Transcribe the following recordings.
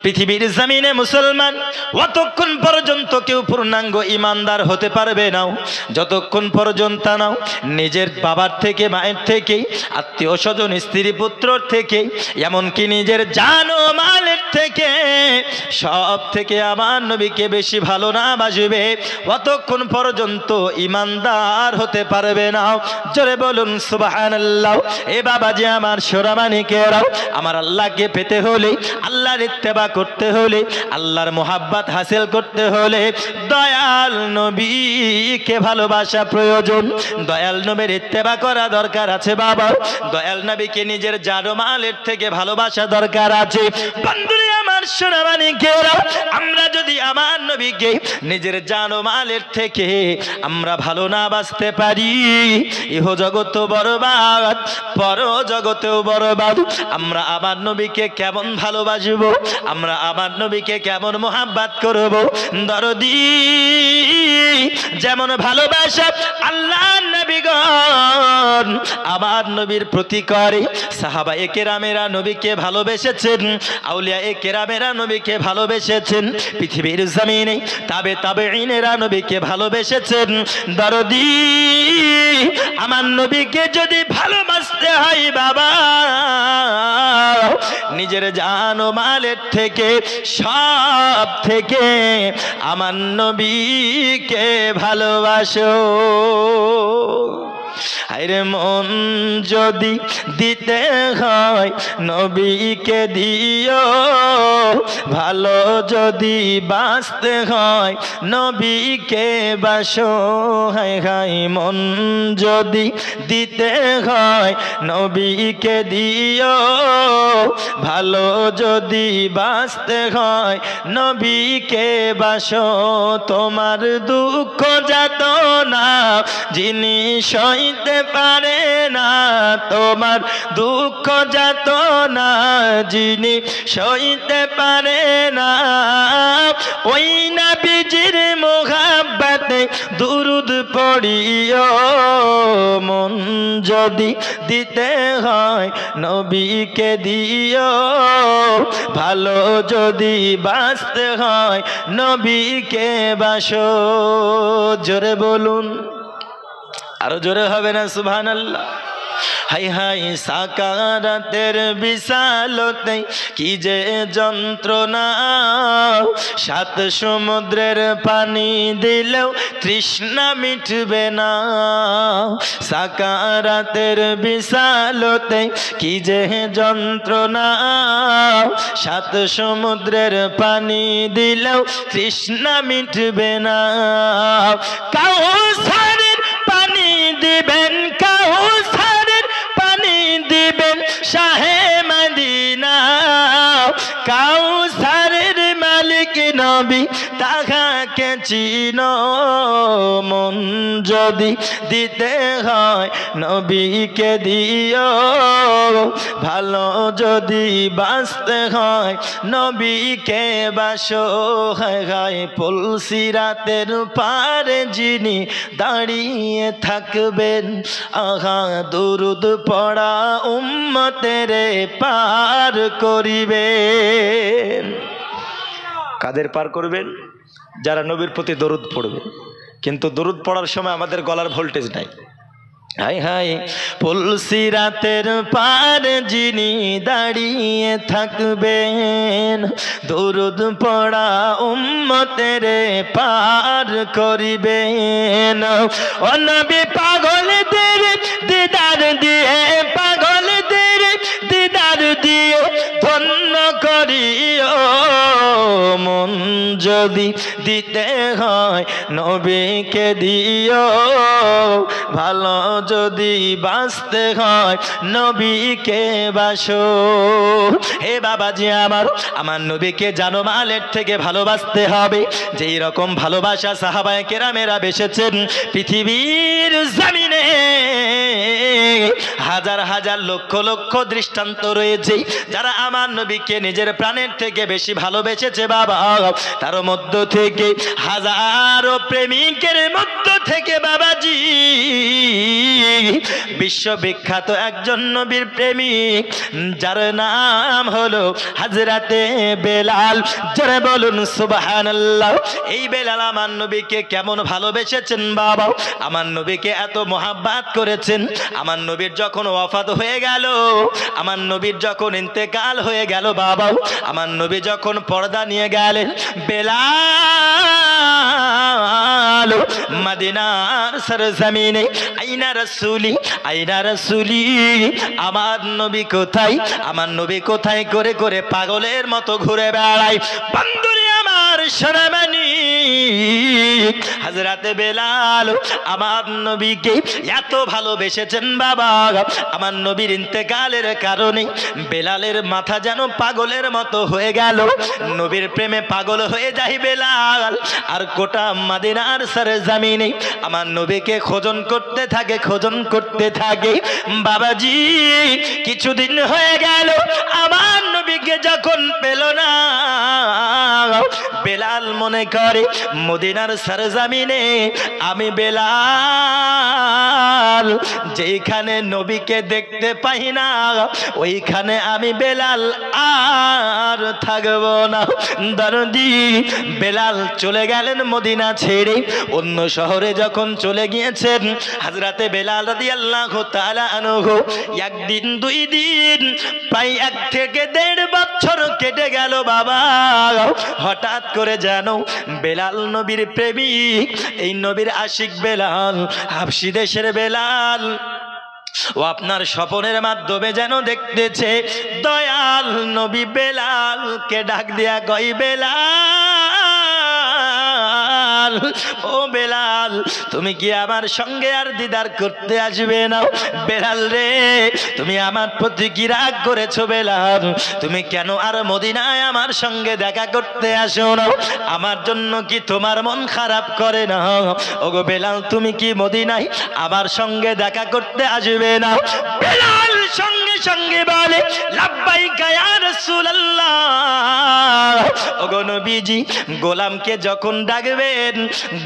পৃথিবীর জমিনে মুসলমান অতক্ষণ পর্যন্ত কেউ পূর্ণাঙ্গ ইমানদার হতে পারবে না যতক্ষণ পর্যন্ত নাও নিজের বাবার থেকে মায়ের থেকে আত্মীয় স্বজন স্ত্রী পুত্র থেকে এমনকি নিজের জান ও মালের থেকে সব থেকে আমার নবীকে বেশি ভালো না বাসবে অতক্ষণ পর্যন্ত ইমানদার হতে পারবে না। জোরে বলুন সুবহানাল্লাহ। এ বাবাজি আমার সোনামানিকেরাও, আমার আল্লাহকে পেতে হলে, আল্লাহর ইত্তেবা করতে হলে, আল্লাহর মোহাব্বত হাসিল করতে হলে দয়াল নবীকে ভালোবাসা প্রয়োজন। দয়াল নবীর ইত্তেবা করা দরকার আছে বাবা। দয়াল নবীকে নিজের জান ও মালের থেকে ভালোবাসা দরকার আছে। বন্ধুরে আমার সোনামানিকেরা, আমরা যদি আমার নবীকে নিজের জান ও মালের থেকে আমরা ভালো না বাসতে পারি, ইহ জগৎ বরবাদ, পর জগতেও বরবাদ। আমরা আমার নবীকে কেমন ভালোবাসবো, আমরা আমার নবীকে কেমন মোহাব্বত করব। দরদি যেমন ভালোবাসা আল্লাহ নবীগণ আমার নবীর প্রতি করে, সাহাবায়ে কেরামেরা নবীকে ভালোবেসেছেন, আউলিয়ায়ে কেরামেরা নবীকে ভালোবেসেছেন, পৃথিবীর জমিনে তাবেঈনেরা নবীকে ভালোবেসেছেন। দরদি আমার নবীকে যদি ভালোবাসতে হয় বাবা, নিজের জান ও মালের থেকে, সব থেকে আমার নবীকে ভালোবাসো। আরে মন যদি দিতে হয় নবীকে দিও, ভালো যদি বাঁচতে হয় নবীকে বাসো। হায় হায় মন যদি দিতে হয় নবীকে দিও, ভালো যদি বাঁচতে হয় নবীকে বাসো। তোমার দুঃখ যাতনা যিনি সইতে পারে না, তোমার দুঃখ যাতনা যিনি সইতে পারে না, ওই নবীজির মোহাব্বতে দুরুদ পড়িও। মন যদি দিতে হয় নবীকে দিও, ভালো যদি বাঁচতে হয় নবীকে বাসো। জোরে বলুন, আরো জোরে হবে না সুবহানাল্লাহ। হাই হাই সাকারাতের বিশালতে কি যে যন্ত্রণা, সাত সমুদ্রের পানি দিলেও তৃষ্ণা মিটবে না। সাকারাতের বিশালতে কি যে যন্ত্রণা, সাত সমুদ্রের পানি দিলেও তৃষ্ণা মিটবে না। কাউসারের পানি দিবেন, কাউসারের পানি দিবেন শাহে মদিনা, কাউসারের মালিক নবী তাহাকে চিনো। মন যদি দিতে হয় নবীকে দিও, ভালো যদি বাঁচতে হয় নবীকে বাসো। হায় হায় পুলসিরাতের পারে যিনি দাঁড়িয়ে থাকবেন, আহা দুরুদ পড়া উম্মতেরে পার করিবেন। কাদের পার করবেন? যারা নবীর প্রতি দরুদ পড়বে। কিন্তু দরুদ পড়ার সময় আমাদের গলার ভোল্টেজ নাই। হাই হাই পুলসিরাতের পার যিনি দাঁড়িয়ে থাকবেন, দরুদ পড়া উম্মতেরে পার করিবেন। ও নবী পাগলদের দিদার দিয়ে, পাগলদের দিদার দিয়ে ধন্য করিও। মন যদি দিতে হয় নবীকে দিও, ভালো যদি বাঁচতে হয় নবীকে বাসো। হে বাবাজি আমার, আমার নবীকে জানো মালের থেকে ভালোবাসতে হবে। যেই রকম ভালোবাসা সাহাবায়ে কেরামেরা বেসেছেন পৃথিবীর জমিনে, হাজার হাজার লক্ষ লক্ষ দৃষ্টান্ত রয়েছে যারা আমার নবীকে নিজের প্রাণের থেকে বেশি ভালোবেসেছে বাবা। তার মধ্য থেকে হাজারো প্রেমিকের মধ্য থেকে বাবাজি বিশ্ববিখ্যাত একজন নবীর প্রেমিক যার নাম হলো হযরতে বেলাল। যারা বলুন সুবহানাল্লাহ। এই বেলাল আমার নবীকে কেমন ভালোবেসেছেন বাবা, আমার নবীকে এত মোহাব্বত করেছেন। আমার নবীর যখন ওয়াফাত হয়ে গেল, আমার নবীর যখন ইন্তেকাল হয়ে গেল বাবা, আমার নবী যখন পর্দা নিয়ে গেলেন, বেলাল মদিনার সরজমিনে আইনা রাসূলি আইনা রাসূলি, আমার নবী কোথায়, আমার নবী কোথায় করে করে পাগলের মতো ঘুরে বেড়ায়। বন্ধুরে আমার সোনামণি হযরতে বেলাল আমার নবীকে এত ভালোবেসেছেন বাবা, আমার নবীর ইন্তেকালের কারণে বেলালের মাথা যেন পাগলের মতো হয়ে গেল। নবীর প্রেমে পাগল হয়ে যায় বেলাল, আর গোটা মদিনার সরজমিনে আমার নবীকে খোঁজন করতে থাকে, খোঁজন করতে থাকে বাবাজি। কিছুদিন হয়ে গেল, আমার নবীকে যখন পেল না, বেলাল মনে করে মদিনার সরজমিনে আমি বেলাল যেখানে নবীকে দেখতে পাই না, ওইখানে আমি বেলাল আর থাকব না। দরদি বেলাল চলে গেলেন মদিনা ছেড়ে, অন্য শহরে যখন চলে গিয়েছেন হযরতে বেলাল রাদিয়াল্লাহু তাআলা আনহু, একদিন দুই দিন প্রায় 1 থেকে 1.5 বছর কেটে গেল বাবা। হঠাৎ করে জানো বেলাল নবীর প্রেমিক, এই নবীর আশিক বেলাল, হাবশি দেশের বেলাল, ও আপনার স্বপ্নের মাধ্যমে যেন দেখতেছে দয়াল নবী বেলালকে ডাক দিয়া কই, বেলাল ও বেলাল তুমি কি আমার সঙ্গে আর দিদার করতে আসবে না? বেলাল রে তুমি আমার প্রতি কি রাগ করেছো? বেলাল তুমি কেন আর মদিনায় আমার সঙ্গে দেখা করতে আসো না? আমার জন্য কি তোমার মন খারাপ করে না? ওগো বেলাল তুমি কি মদিনায় আমার সঙ্গে দেখা করতে আসবে না? বেলাল সঙ্গে সঙ্গে বলে লাব্বাইকা ইয়া রাসূলুল্লাহ। ওগো নবীজি গোলামকে যখন ডাকবেন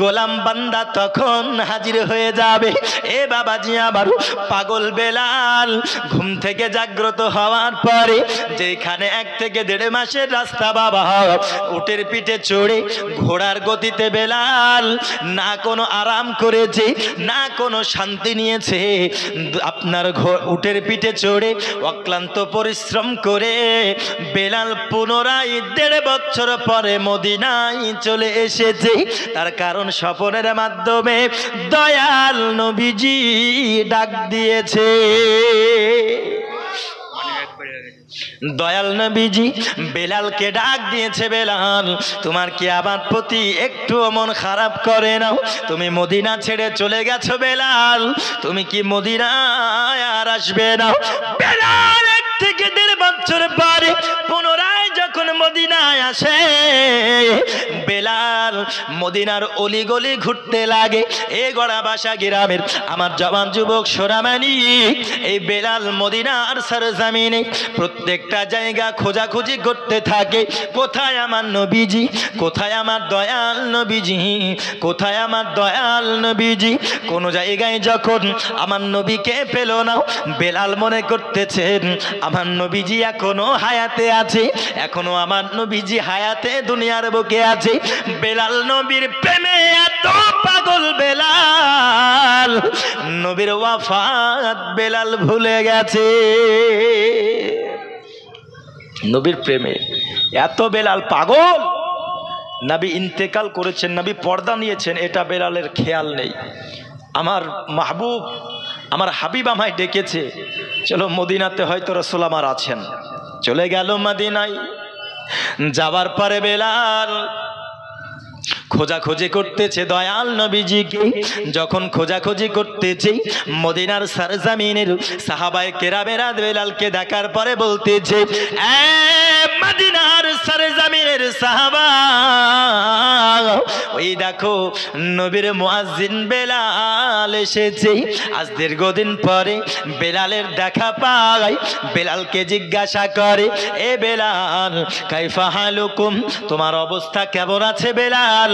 গোলাম বান্দা তখন হাজির হয়ে যাবে। এ বাবাজি আমার পাগল বেলাল ঘুম থেকে জাগ্রত হওয়ার পরে যেখানে 1 থেকে 1.5 মাসের রাস্তা বাবা, উটের পিঠে চড়ে ঘোড়ার গতিতে বেলাল না কোনো আরাম করেছে না কোনো শান্তি নিয়েছে, আপনার উটের পিঠে চড়ে অক্লান্ত পরিশ্রম করে বেলাল পুনরায় 1.5 বছর পরে মদিনায় চলে এসেছে। তার কারণ স্বপ্নের মাধ্যমে দয়াল নবীজি ডাক দিয়েছে। দয়াল নবীজি বেলালকে ডাক দিয়েছে, বেলাল তোমার কি আমার প্রতি একটু মন খারাপ করে না? তুমি মদিনা ছেড়ে চলে গেছো বেলাল, তুমি কি মদিনায় আর আসবে না? বেলাল 1 থেকে 1.5 বছর পরে পুনরায় যখন মদিনায় আসে, বেলাল মদিনার অলিগলি ঘুরতে লাগে। এ গড়াবাসা গ্রামের আমার জওয়ান যুবক সোনামণি, এই বেলাল মদিনার সরজমিনে প্রত্যেকটা জায়গা খোঁজাখুঁজি করতে থাকে, কোথায় আমার নবীজি, কোথায় আমার দয়াল নবীজি, কোথায় আমার দয়াল নবীজি। কোন জায়গায় যখন আমার নবীকে পেল না, বেলাল মনে করতেছেন আমার নবীজি এখনো হায়াতে আছে, এখনো আমার নবীজি হায়াতে দুনিয়ার বুকে আছে। বেলাল নবীর প্রেমে এত পাগল বেলাল, নবীর ওয়াফাত বেলাল ভুলে গেছে। নবীর প্রেমে এত বেলাল পাগল, নবী ইন্তেকাল করেছেন, নবী পর্দা নিয়েছেন, এটা বেলালের খেয়াল নেই। আমার মাহবুব আমার হাবিব আমায় ডেকেছে, চলো মদিনাতে হয়তো রাসূল আমার আছেন। চলে গেল মদিনায়, যাবার পরে বেলাল খোঁজাখুঁজি করতেছে দয়াল নবীজিকে। যখন খোঁজাখুঁজি করতেছে মদিনার সরজমিনের সাহাবায়ে কেরামেরা বেলালকে দেখার পরে বলতেছে, এ মদিনার সরজমিনের সাহাবা, ও ওই দেখো নবীর মুয়াজ্জিন বেলাল এসেছে। আজ দীর্ঘদিন পরে বেলালের দেখা পাই। বেলালকে জিজ্ঞাসা করে, এ বেলাল কাইফা হালুকুম, তোমার অবস্থা কেমন আছে বেলাল?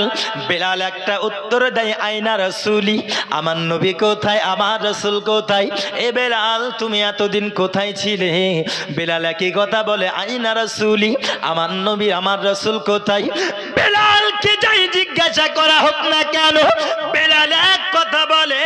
বেলাল একটা উত্তর দেয়, আইনা রাসূলি, আমার নবী কোথায়, আমার রাসূল কোথায়? এ বেলাল তুমি এতদিন কোথায় ছিলে? বেলাল একই কথা বলে, আইনা রাসূলি, আমার নবী আমার রাসূল কোথায়? বেলালকে যাই জিজ্ঞাসা করা হোক না কেন, বেলাল এক কথা বলে,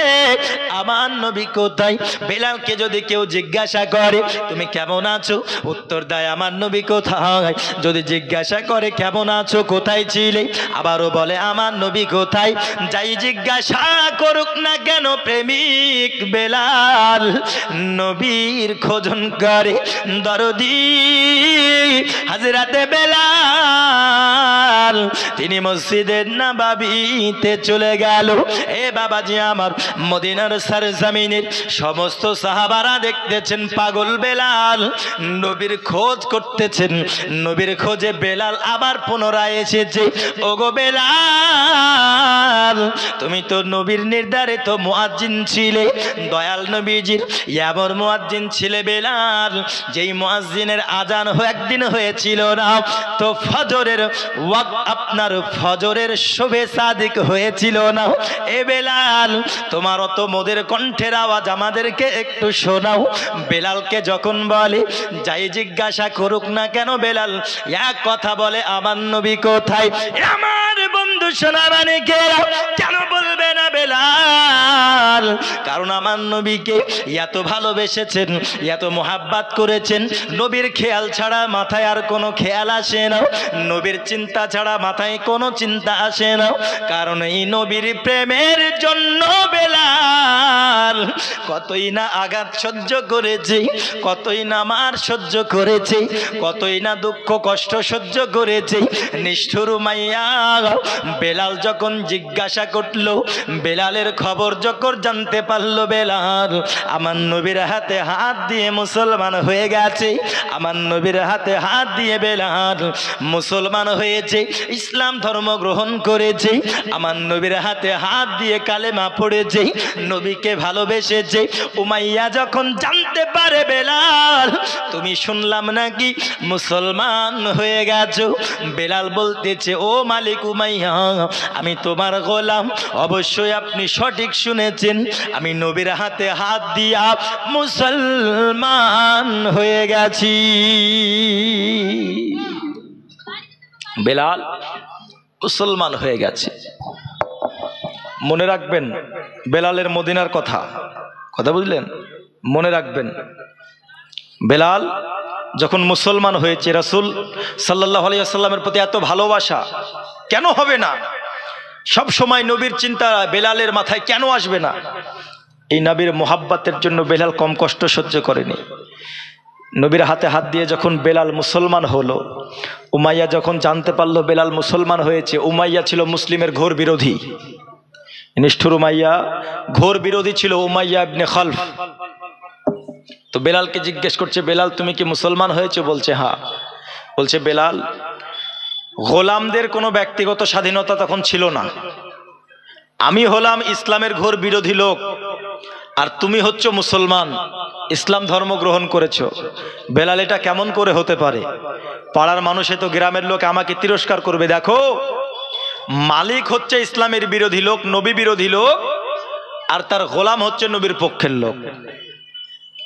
আমার নবী কোথায়? বেলালকে যদি কেউ জিজ্ঞাসা করে তুমি কেমন আছো, উত্তর দেয় আমার নবী কোথায়। যদি জিজ্ঞাসা করে কেমন আছো, কোথায় ছিলে, আবারও বলে আমার নবী কোথায়। যাই জিজ্ঞাসা করুক না কেন প্রেমিক বেলাল নবীর খোঁজন করে। দরদি হযরতে বেলাল তিনি মসজিদের নববীতে চলে গেল। এ বাবাজি আমার, মদিনার সরজমিনের সমস্ত সাহাবারা দেখতেছেন পাগল বেলাল নবীর খোঁজ করতেছেন। নবীর খোঁজে বেলাল আবার পুনরায় এসেছে। ওগো বেলাল, তুমি তো নবীর নির্ধারিত মুয়াজ্জিন ছিলে, দয়াল নবীজির এমন মুয়াজ্জিন ছিলে বেলাল, যেই মুয়াজ্জিনের আজান একদিন হয়েছিল না তো ফজরের ওয়াক্ত, আপনার ফজরের শোভে সাদিক হয়েছিল না। এ বেলাল, তোমার অত মোদের কণ্ঠের আওয়াজ আমাদেরকে একটু শোনাও। বেলালকে যখন বলে যাই জিজ্ঞাসা করুক না কেন বেলাল এক কথা বলে, আমার নবী কোথায়? আমার বন্ধু শোনা মানে কেন বলবে না বেলাল? কারণ আমার নবীকে এত ভালোবেসেছেন, এত মোহাব্বত করেছেন, নবীর খেয়াল ছাড়া মাথায় আর কোনো খেয়াল আসে না, নবীর চিন্তা ছাড়া মাথায় কোনো চিন্তা আসে না। কারণ এই নবীর প্রেমের জন্য বেলাল কতই না আঘাত সহ্য করেছে, কতই না মার সহ্য করেছে, কতই না দুঃখ কষ্ট সহ্য করেছে। নিষ্ঠুর মাইয়া বেলাল যখন জিজ্ঞাসা করলো, বেলালের খবর যখন জানতে পারলো বেলাল আমার নবীর হাতে হাত দিয়ে মুসলমান হয়ে গেছে, আমার নবীর হাতে হাত দিয়ে বেলাল মুসলমান হয়েছে, ইসলাম ধর্ম গ্রহণ করেছে, আমার নবীর হাতে হাত দিয়ে কালেমা পড়েছে, নবীকে ভালোবেসেছে। উমাইয়া যখন জানতে পারে বেলাল তুমি শুনলাম নাকি মুসলমান হয়ে গেছো, বেলাল বলতেছে, ও মালিক উমাইয়া, আমি তোমার গোলাম, অবশ্যই আপনি সঠিক শুনেছেন, আমি নবীর হাতে হাত দিয়া মুসলমান হয়ে গেছি। বেলাল মুসলমান হয়ে গেছে। মনে রাখবেন বেলালের মদিনার কথা, কথা বুঝলেন? মনে রাখবেন বেলাল যখন মুসলমান হয়েছে, রাসূল সাল্লাল্লাহু আলাইহি ওয়াসাল্লামের প্রতি এত ভালোবাসা কেন হবে না? সব সময় নবীর চিন্তা বেলালের মাথায় কেন আসবে না? এই নবীর মোহাব্বতের জন্য বেলাল কম কষ্ট সহ্য করেনি। নবীর হাতে হাত দিয়ে যখন বেলাল মুসলমান হলো, উমাইয়া যখন জানতে পারলো বেলাল মুসলমান হয়েছে, উমাইয়া ছিল মুসলিমের ঘোর বিরোধী, নিষ্ঠুর উমাইয়া ঘোর বিরোধী ছিল, উমাইয়া ইবনে খালফ। তো বেলালকে জিজ্ঞেস করছে, বেলাল তুমি কি মুসলমান হয়েছে? বলছে হ্যাঁ। বলছে বেলাল, গোলামদের কোনো ব্যক্তিগত স্বাধীনতা তখন ছিল না, আমি হলাম ইসলামের ঘোর বিরোধী লোক, আর তুমি হচ্ছ মুসলমান, ইসলাম ধর্ম গ্রহণ করেছ। বেলাল এটা কেমন করে হতে পারে? পাড়ার মানুষে তো গ্রামের লোক আমাকে তিরস্কার করবে। দেখো, মালিক হচ্ছে ইসলামের বিরোধী লোক, নবী বিরোধী লোক, আর তার গোলাম হচ্ছে নবীর পক্ষের লোক।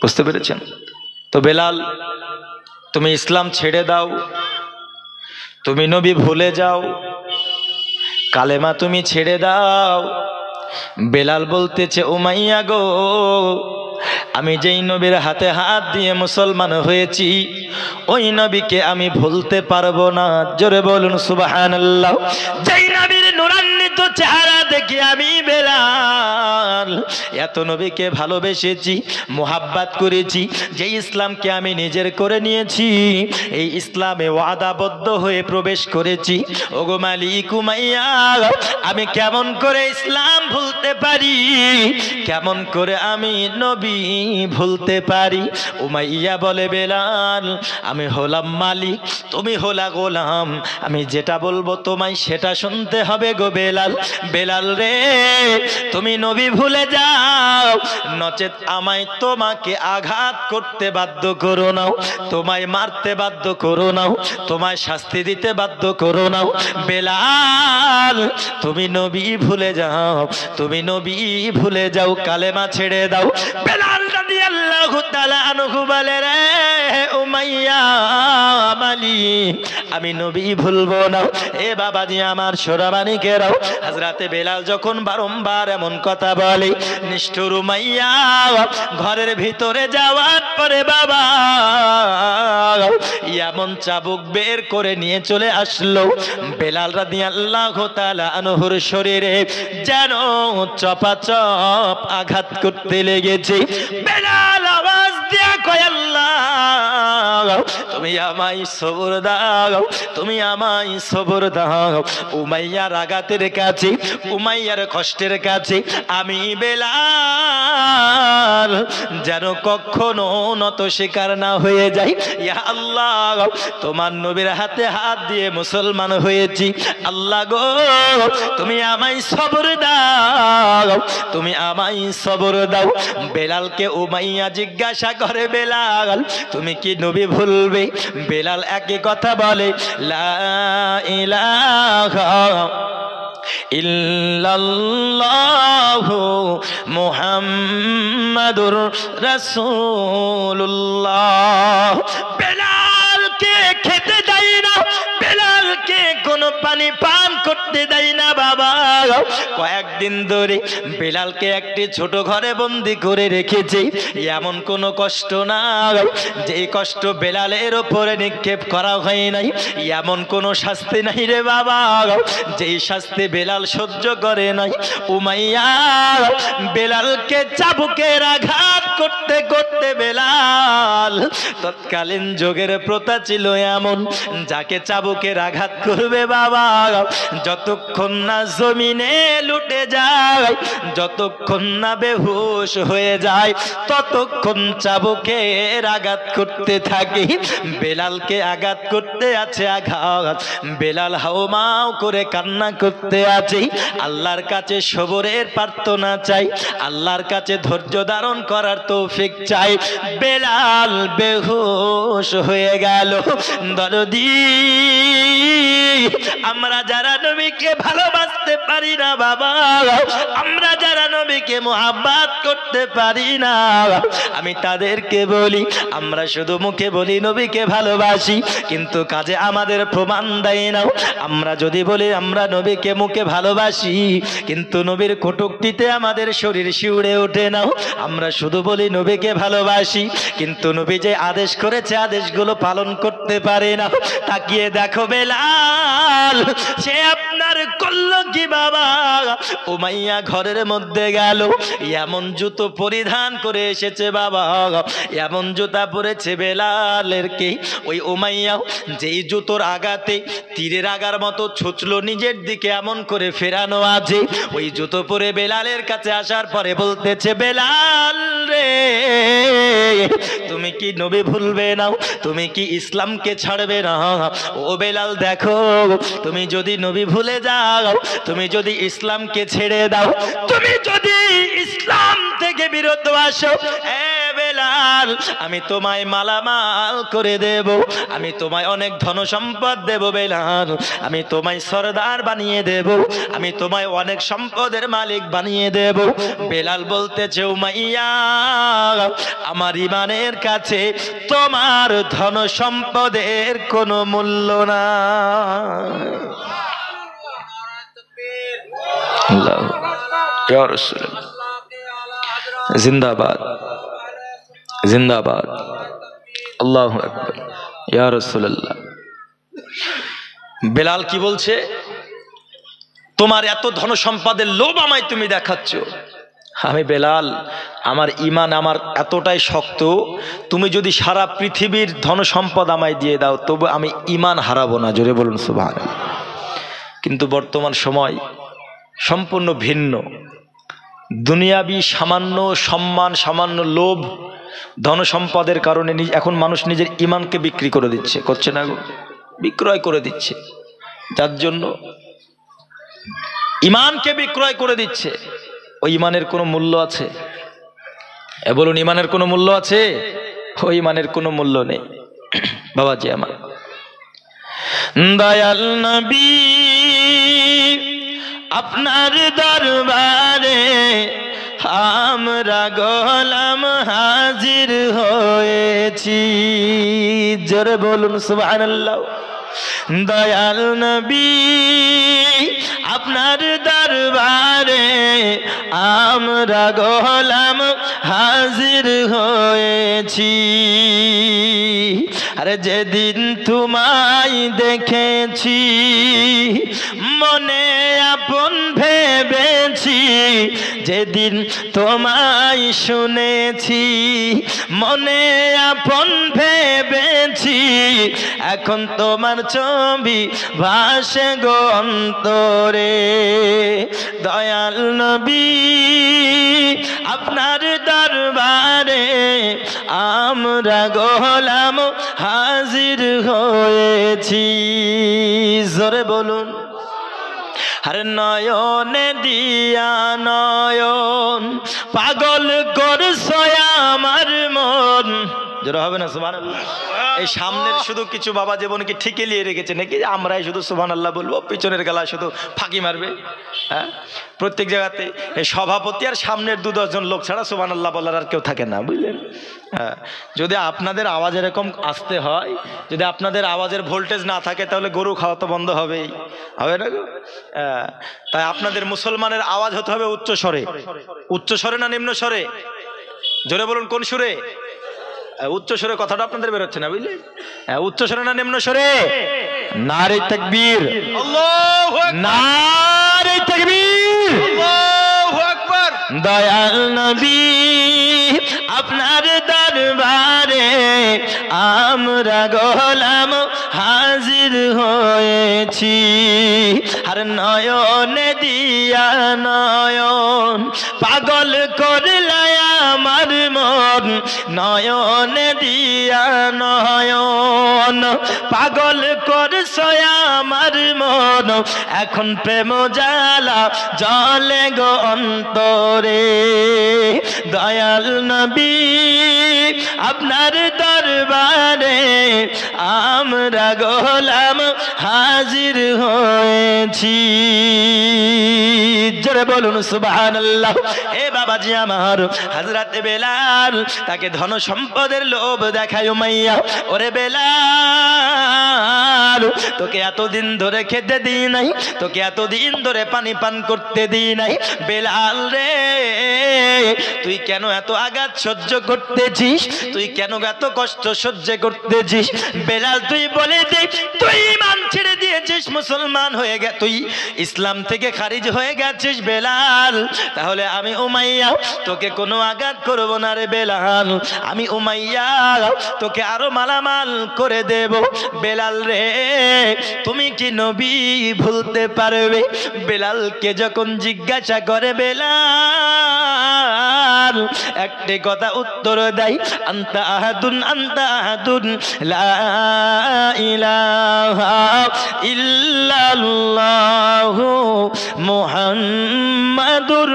বুঝতে পেরেছেন? তো বেলাল, তুমি ইসলাম ছেড়ে দাও, তুমি নবী ভুলে যাও, কালেমা তুমি ছেড়ে দাও। বেলাল বলতেছে, উমাইয়া গো, আমি যেই নবীর হাতে হাত দিয়ে মুসলমান হয়েছি ওই নবীকে আমি ভুলতে পারবো না। জোরে বলুন সুবহানাল্লাহ। যেই নবীর নূরান্বিত চেহারা দেখি আমি বেলাল এত নবীকে ভালোবেসেছি, মুহাব্বত করেছি, যেই ইসলামকে আমি নিজের করে নিয়েছি, এই ইসলামে ওয়াদাবদ্ধ হয়ে প্রবেশ করেছি। ওগো মালিক উমাইয়া, আমি কেমন করে ইসলাম ভুলতে পারি? কেমন করে আমি নবী ভুলতে পারি। উমাইয়া বলে বেলাল আমি হলাম মালিক, তুমি হলা গোলাম, আমি যেটা বলবো তোমায় সেটা শুনতে হবে গো বেলাল। বেলাল রে তুমি নবী ভুলে যাও, নচেত আমায় তোমাকে আঘাত করতে বাধ্য করো নাও, তোমায় মারতে বাধ্য করো নাও, তোমায় শাস্তি দিতে বাধ্য করো নাও। বেলাল তুমি নবী ভুলে যাও, তুমি নবী ভুলে যাও, কালেমা ছেড়ে দাও। বেলাল রাদিয়াল্লাহু তাআলা আনহু বলে রে উমাইয়া মালিক আমি নবী ভুলবো না। এ বাবাজি আমার সোনামানিকেরাও, হযরতে বেলাল যখন বারংবার এমন কথা বলে, নিষ্ঠুর উমাইয়া ঘরের ভিতরে যাওয়ার পরে বাবা এমন চাবুক বের করে নিয়ে চলে আসলো বেলাল রাদিয়াল্লাহু তাআলা আনহুর শরীরে, যেন চপাচপ আঘাত করতে লেগেছে। বেলাল আওয়াজ দিয়া কয় আল্লাহ তুমি আমায় সবর দাও, তুমি আমায় সবর দাও। উমাইয়ার আঘাতের কাছে, উমাইয়ার কষ্টের কাছে আমি বেলাল যেন কখনো নত শিকার না হয়ে যাই। ইয়া আল্লাহ তোমার নবীর হাতে হাত দিয়ে মুসলমান হয়েছি, আল্লাহ গো তুমি আমায় সবর দাও, তুমি আমায় সবর দাও। বেলালকে উমাইয়া জিজ্ঞাসা করে বেলাল তুমি কি নবী ভুলবে? বেলাল একই কথা বলে লা ইলাহা ইল্লাল্লাহু মুহাম্মাদুর রাসূলুল্লাহ। বেলালকে খেতে দেয় না, বেলালকে কোনো পানি পান করতে দেয় না বাবা। কয়েকদিন ধরে বেলালকে একটি ছোট ঘরে বন্দি করে রেখেছে। এমন কোনো কষ্ট নাই যে কষ্ট বেলালের ওপরে নিক্ষেপ করা হয় নাই, এমন কোনো শাস্তি নাই রে বাবা যেই শাস্তি বেলাল সহ্য করে নাই। উমাইয়া বেলালকে চাবুকের আঘাত করতে করতে বেলাল, তৎকালীন যুগের প্রথা ছিল এমন, যাকে চাবুকের আঘাত করবে বাবা যতক্ষণ না জমিনে লুটে যায়, যতক্ষণ না বেহুশ হয়ে যায়, ততক্ষণ চাবুকের আঘাত করতে থাকে। বেলালকে আঘাত করতে আছে আঘাত, বেলাল হাওমাও করে কান্না করতে আছে। আল্লাহর কাছে সবরের প্রার্থনা চাই, আল্লাহর কাছে ধৈর্য ধারণ করার তৌফিক চাই। বেলাল বেহুশ হয়ে গেল। দরদি আমরা যারা নবীকে ভালোবাসতে পারি না বাবা, আমরা যারা নবীকে মুহাব্বত করতে পারি না, আমি তাদেরকে বলি আমরা শুধু মুখে বলি নবীকে ভালোবাসি, কিন্তু কাজে আমাদের প্রমাণ দেয় না। আমরা যদি বলি আমরা নবীকে মুখে ভালোবাসি, কিন্তু নবীর কটূক্তিতে আমাদের শরীর শিউরে ওঠে না। আমরা শুধু বলি নবীকে ভালোবাসি, কিন্তু নবী যে আদেশ করেছে আদেশগুলো পালন করতে পারে না। তাকিয়ে দেখো বেলাল সে আপনার করল কি বাবা? উমাইয়া ঘরের মধ্যে গেল, এমন জুতো পরিধান করে এসেছে বাবা, এমন জুতা পরেছে বেলালের কে ওই উমাইয়া যেই জুতোর আঘাতে তীরের আগার মতো ছুঁচলো নিজের দিকে, এমন করে ফেরানো আছে। ওই জুতো পরে বেলালের কাছে আসার পরে বলতেছে বেলাল রে তুমি কি নবী ভুলবে না? তুমি কি ইসলামকে ছাড়বে না? ও বেলাল দেখো তুমি যদি নবী ভুলে যাও, তুমি যদি ইসলামকে ছেড়ে দাও, তুমি যদি ইসলাম থেকে বিরত আসো, বেলাল আমি তোমায় মালামাল করে দেব, আমি তোমায় অনেক ধন সম্পদ দেব বেলাল, আমি তোমায় সরদার বানিয়ে দেব, আমি তোমায় অনেক সম্পদের মালিক বানিয়ে দেব। বেলাল বলতেছে উমাইয়া আমার ইমানের কাছে তোমার ধন সম্পদের কোনো মূল্য না। ইয়া রাসূলুল্লাহ জিন্দাবাদ জিন্দাবাদ, আল্লাহু আকবার, ইয়া রাসূলুল্লাহ। বেলাল কি বলছে? তোমার এত ধন সম্পদের লোভ আমায় তুমি দেখাচ্ছ। আমি বেলাল আমার ঈমান আমার এতটাই শক্ত, তুমি যদি সারা পৃথিবীর ধন সম্পদ আমায় দিয়ে দাও তবু আমি ঈমান হারাবো না। জোরে বলুন সুবহানাল্লাহ। কিন্তু বর্তমান সময় সম্পূর্ণ ভিন্ন। দুনিয়াবি সামান্য সম্মান, সামান্য লোভ, ধনসম্পদের কারণে এখন মানুষ নিজের ইমানকে বিক্রি করে দিচ্ছে, করছে না গো? বিক্রয় করে দিচ্ছে, যার জন্য ইমানকে বিক্রয় করে দিচ্ছে। ওই ইমানের কোনো মূল্য আছে? বলুন, ইমানের কোনো মূল্য আছে? ওই ইমানের কোনো মূল্য নেই। বাবাজি আমার, দয়াল নবী আপনার দরবারে আমরা গোলাম হাজির হয়েছি। জোরে বলুন সুবহানাল্লাহ। দয়াল নবী আপনার দরবারে আমরা গোলাম হাজির হয়েছি। আরে যেদিন তোমায় দেখেছি মনে আপন ভেবেছি, যেদিন তোমায় শুনেছি মনে আপন ভেবেছি, এখন তোমার ছবি ভাসে গো অন্তরে। দয়াল নবী আপনার দরবারে আমরা গোলাম হাজির হয়েছি। জোরে বলুন। আরে নয়নে দিয়া নয়ন পাগল করছো আমার মন। জোরে হবে না সুবহানাল্লাহ? এই সামনের শুধু কিছু বাবা জীবন কি ঠিকই লিয়ে রেখেছে নাকি আমরাই শুধু সুবহানাল্লাহ বলবো, পিছনের গলা শুধু ফাঁকি মারবে? হ্যাঁ, প্রত্যেক জায়গাতে এই সভাপতি আর সামনের 2-10 জন লোক ছাড়া সুবহানাল্লাহ বলার আর কেউ থাকে না, বুঝলেন? হ্যাঁ, যদি আপনাদের আওয়াজ এরকম আসতে হয়, যদি আপনাদের আওয়াজের ভোল্টেজ না থাকে তাহলে গরু খাওয়া তো বন্ধ হবেই, হবে না গো? তাই আপনাদের মুসলমানের আওয়াজ হতে হবে উচ্চ স্বরে। উচ্চ স্বরে না নিম্ন স্বরে? জোরে বলুন, কোন সুরে? উচ্চ স্বরে কথাটা আপনাদের বেরোচ্ছে না, বুঝলে? উচ্চ স্বরে না নিম্ন স্বরে? নারে তাকবীর, আল্লাহু আকবার, নারে তাকবীর, আল্লাহু আকবার। দয়াল নবী আপনার দরবারে আমরা গোলাম হাজির হয়েছি। আর নয়নে দিয়া নয়ন পাগল করলা আমার মন, নয়নে দিয়া নয়ন পাগল করছো আমার মন, এখন প্রেম জ্বালা জ্বলে গো অন্তরে। দয়াল নবী আপনার দরবারে আমরা গোলাম হাজির হয়েছি। জোরে বলুন সুবহানাল্লাহ। এ বাবাজি আমার, হযরত বেলাল তাকে ধন সম্পদের লোভ দেখায় উমাইয়া। ওরে বেলাল, তোকে এতদিন ধরে খেতে দিই নাই, তোকে এতদিন ধরে পানি পান করতে দিই নাই। বেলাল রে, তুই কেন এত আঘাত সহ্য করতেছিস? তুই কেন এত কষ্ট সহ্য করতেছিস? বেলাল তুই বলে দে, তুই ইমান ছেড়ে দিয়েছিস, মুসলমান হয়ে গে, তুই ইসলাম থেকে খারিজ হয়ে গেছিস বেলাল। তাহলে আমি উমাইয়া তোকে কোনো আঘাত করব না রে বেলাল, আমি উমাইয়া তোকে আরো মালামাল করে দেব। বেলাল রে, তুমি কি নবী ভুলতে পারবে? বেলালকে যখন জিজ্ঞাসা করে বেলাল একটি কথা উত্তর দেয়, আনতা আহাদুন, আনতা আহাদুন, লা ইলাহা ইল্লাল্লাহু মুহাম্মাদুর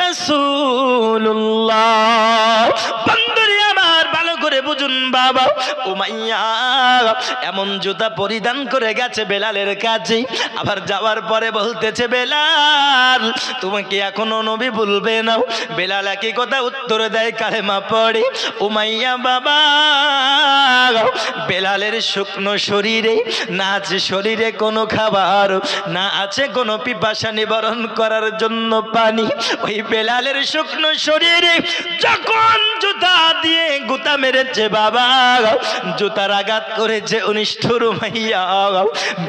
রাসূলুল্লাহ। বন্ধুরে আমার, ভালো করে বুঝুন বাবা, উমাইয়া এমন জুতা পরিধান করে গেছে বেলালের কাছে, আবার যাওয়ার পরে বলতেছে, বেলাল তুমি কি এখনো নবী ভুলবে না? বেলাল একই কথা উত্তর দেয়, কালেমা পড়ে। উমাইয়া বাবা, বেলালের শুকনো শরীরে না আছে শরীরে কোনো খাবার, না আছে কোনো পিপাসা নিবারণ করার জন্য পানি। ওই বেলালের শুকনো শরীরে যখন জুতা দিয়ে গুতা মেরেছে বাবা, জুতার আঘাত করেছে নিষ্ঠুর উমাইয়া।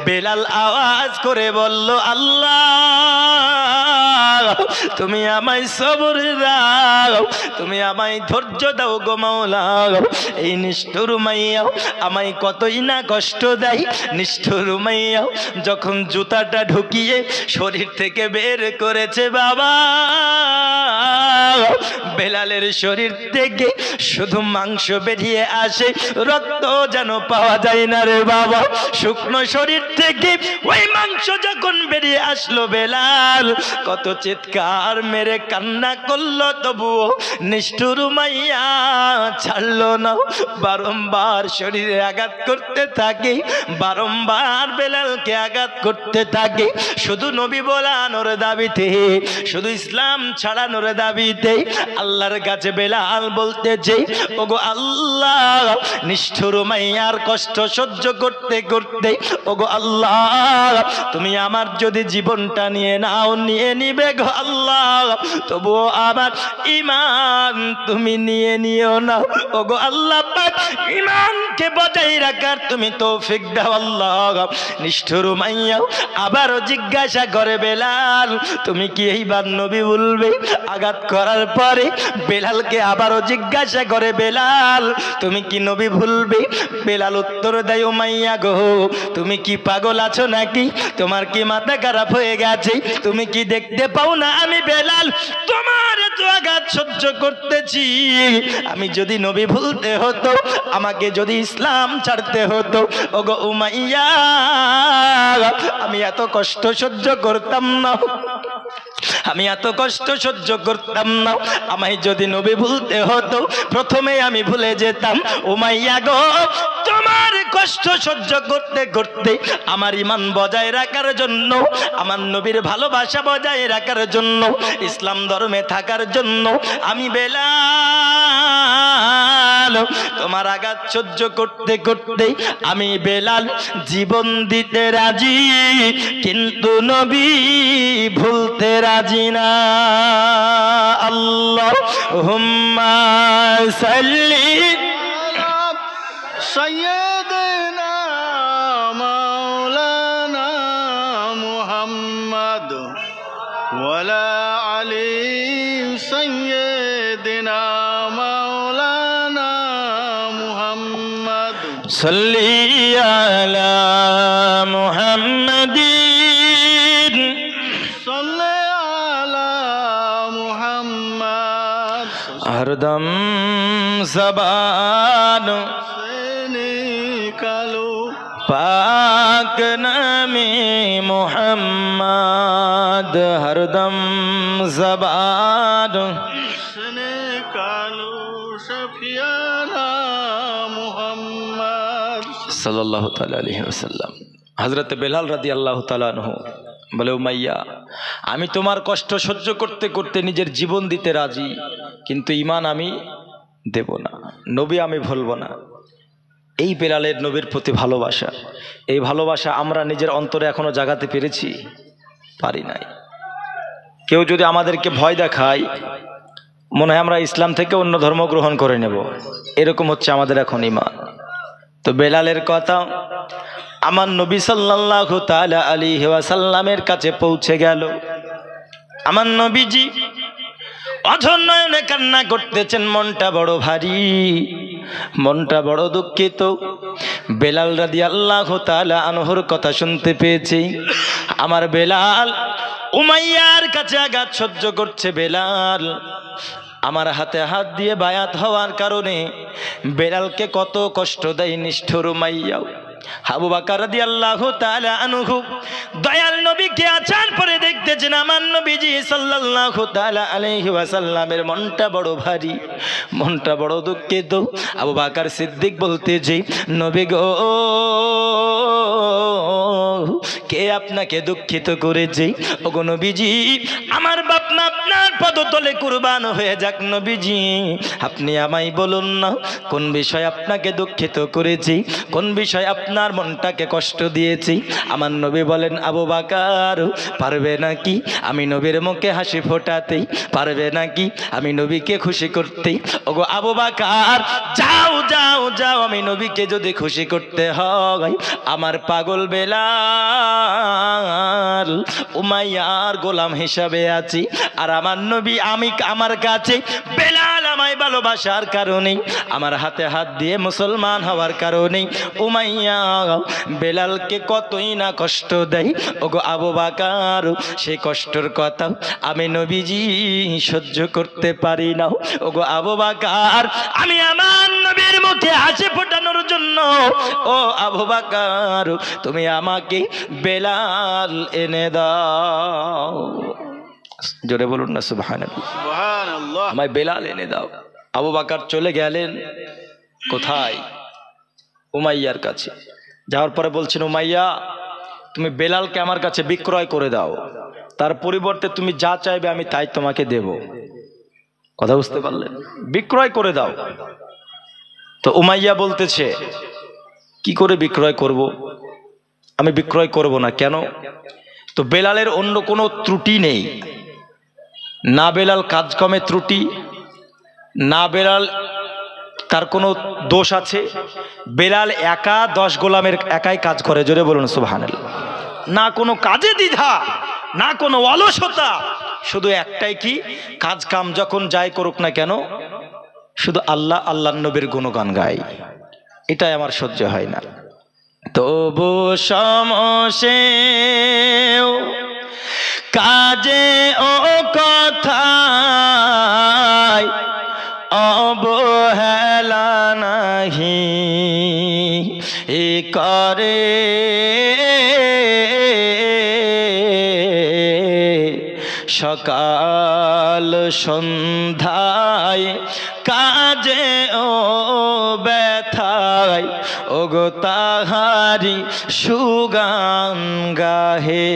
বেলাল আওয়াজ করে বলল, আল্লাহ তুমি আমায় সবর দাও, তুমি আমায় ধৈর্য দাও গো মাওলা। এই নিষ্ঠুর মাইয়া আমায় কতই না কষ্ট দেয়। নিষ্ঠুর মাইয়া যখন জুতাটা ঢুকিয়ে শরীর থেকে বের করেছে বাবা, বেলালের শরীর থেকে শুধু মাংস বেরিয়ে আসে, রক্ত যেন পাওয়া যায় না রে বাবা। শুকনো শরীর থেকে ওই মাংস যখন বেরিয়ে আসলো, বেলাল কত চিৎকার মেরে কান্না করলো, তবুও নিষ্ঠুর মাইয়া ছাড়লো না। বারংবার শরীরে আঘাত করতে থাকে, বারংবার বেলালকে আঘাত করতে থাকে, শুধু নবী বলানোর দাবিতে, শুধু ইসলাম ছাড়ানোর দাবিতে। আল্লাহর কাছে বেলাল বলতেছে, ওগো আল্লাহ, নিষ্ঠুর মাইয়ার কষ্ট সহ্য করতে করতে ওগো আল্লাহ, তুমি আমার যদি জীবনটা নিয়ে নাও, নিয়ে নিবে গো আল্লাহ, তবুও আমার ঈমান তুমি নিয়ে নিও না। ওগো আল্লাহ পাক, ঈমানকে বজায় রাখার তুমি তৌফিক দাও আল্লাহ। নিষ্ঠুর মাইয়া আবারও জিজ্ঞাসা করে, বেলাল তুমি কি এইবার নবী বলবে? আঘাত করার পরে বেলালকে আবারও জিজ্ঞাসা করে, বেলাল তুমি কি নবী ভুলবে? বেলাল উত্তর দেয়, ও মাইয়া গো, তুমি কি পাগল আছো নাকি? তোমার কি মাথা খারাপ হয়ে গেছে? তুমি কি দেখতে পাও না আমি বেলাল তোমার এত আঘাত সহ্য করতেছি? আমি যদি নবী ভুলতে হতো, আমাকে যদি ইসলাম ছাড়তে হতো, ওগো উমাইয়া, আমি এত কষ্ট সহ্য করতাম না, আমি এত কষ্ট সহ্য করতাম না। আমায় যদি নবী ভুলতে হতো, প্রথমে আমি ভুলে যেতাম। উমাইয়া গো, তোমার কষ্ট সহ্য করতে করতে আমার ঈমান বজায় রাখার জন্য, আমার নবীর ভালোবাসা বজায় রাখার জন্য, ইসলাম ধর্মে থাকার জন্য আমি বেলাল তোমার আঘাত সহ্য করতে করতে আমি বেলাল জীবন দিতে রাজি, কিন্তু নবী ভুলতে রাজি না। আল্লাহুম্মা সাল্লি সাইয়্যিদিনা মাওলানা মুহাম্মদ ওয়ালা আলি সাইয়্যিদিনা মাওলানা মুহাম্মদ সাল্লি আলা মুহাম্মাদিন সাল্লি আলা মুহাম্মদ হরদম জবান কালো পাক নামে মুহাম্মদ, হরদম জবান কালো শফিয়ানা মুহাম্মদ সাল্লাল্লাহু তাআলা আলাইহি ওয়াসাল্লাম। হযরত বেলাল রাদিয়াল্লাহু তাআলা আনহু বলে, উমাইয়া আমি তোমার কষ্ট সহ্য করতে করতে নিজের জীবন দিতে রাজি, কিন্তু ঈমান আমি দেব না, নবী আমি ভুলব না। এই বেলালের নবীর প্রতি ভালোবাসা, এই ভালোবাসা আমরা নিজের অন্তরে এখনো জাগাতে পেরেছি? পারি নাই। কেউ যদি আমাদেরকে ভয় দেখায়, মনে হয় আমরা ইসলাম থেকে অন্য ধর্ম গ্রহণ করে নেব, এরকম হচ্ছে আমাদের এখন ঈমান। তো বেলালের কথা আমার নবী সাল্লাল্লাহু তাআলা আলাইহি ওয়াসাল্লামের কাছে পৌঁছে গেল। আমার নবীজি অঝর নয়নে কান্না করতেছেন, মনটা বড় ভারী, মনটা বড় দুঃখিত। বেলাল রাদিয়াল্লাহু তাআলা আনহুর কথা শুনতে পেয়েছি। আমার বেলাল উমাইয়ার কাছে আঘাত সহ্য করছে। বেলাল আমার হাতে হাত দিয়ে বায়াত হওয়ার কারণে বেলালকে কত কষ্ট দেয় নিষ্ঠুর উমাইয়া। আবু বকর রাদিয়াল্লাহু তাআলা আনহু দয়াল নবীকে আচার পরে দেখতেছেন আমার নবীজি সাল্লাল্লাহু তাআলা আলাইহি ওয়াসাল্লামের মনটা বড় ভারী, মনটা বড় দুঃখিত। আবু বকর সিদ্দিক বলতে যে, নবী গো, কে আপনাকে দুঃখিত করেছে? ওগো নবীজি, আমার বাপ মা আপনার পদতলে কুরবান হয়ে যাক। নবীজি আপনি আমায় বলুন না, কোন বিষয় আপনাকে দুঃখিত করেছি, কোন বিষয় আপনার মনটাকে কষ্ট দিয়েছি? আমার নবী বলেন, আবু বকর পারবে নাকি আমি নবীর মুখে হাসি ফোটাতে? পারবে নাকি আমি নবীকে খুশি করতে? ওগো আবু বকর, যাও যাও যাও, আমি নবীকে যদি খুশি করতে হয়, আমার পাগল বেলাল উমাইয়ার গোলাম হিসাবে আছি, আর আমার নবী আমার কাছে বেলাল আমায় ভালোবাসার কারণে, আমার হাতে হাত দিয়ে মুসলমান হওয়ার কারণে উমাইয়া বেলালকে কতই না কষ্ট দেয়। ওগো আবু বকর, সেই কষ্টের কথা আমি নবীজি সহ্য করতে পারি না। ওগো আবু বকর, আমি আমার নবীর মুখে হাসি ফোটানোর জন্য ও আবু বকর তুমি আমাকে বেলাল এনে দাও। জোরে বলুন না সুবহানাল্লাহ। সুবহানাল্লাহ। আমায় বেলাল এনে দাও। আবু বকর চলে গেলেন কোথায়? উমাইয়ার কাছে। যাওয়ার পরে বলছেন, উমাইয়া তুমি বেলালকে আমার কাছে বিক্রয় করে দাও, তার পরিবর্তে তুমি যা চাইবে আমি তাই তোমাকে দেব। কথা বুঝতে পারলেন? বিক্রয় করে দাও। তো উমাইয়া বলতেছে, কি করে বিক্রয় করব? আমি বিক্রয় করব না। কেন? তো বেলালের অন্য কোনো ত্রুটি নেই, না বেলাল কাজকর্মে ত্রুটি, না বেলাল তার কোনো দোষ আছে। বেলাল একা 10 গোলামের একাই কাজ করে। জোরে বলুন সুবহানাল্লাহ। না কোনো কাজে দ্বিধা, না কোনো অলসতা, শুধু একটাই, কি কাজ কাম যখন যাই করুক না কেন শুধু আল্লাহ আল্লাহর নবীর গুণগান গায়। এটাই আমার সহ্য হয় না। তবু সমসে কাজে ও কথায় অবহেলা নাহি করে, সকাল সন্ধ্যায় কাজে ও ব্যথায় ওগো তাহারি সুগান গাহে।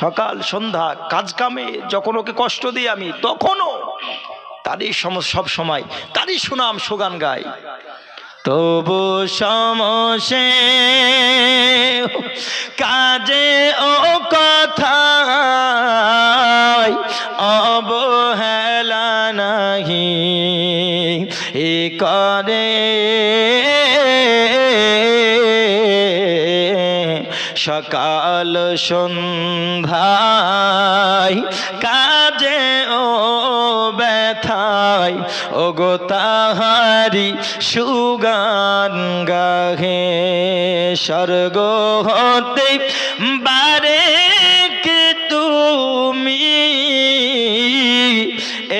সকাল সন্ধ্যা কাজ কামে যখন ওকে কষ্ট দিই আমি, তখনও তারই সব সময় তারই সুনাম সুগান গাই। তবু সমসে কাজে ও কথায় অবহেলা নাহি করে, সকাল সন্ধ্যায় কাজে ও ব্যথায় ওগো তাহারি সুগান গাহে। স্বর্গ হতে বারে কে তুমি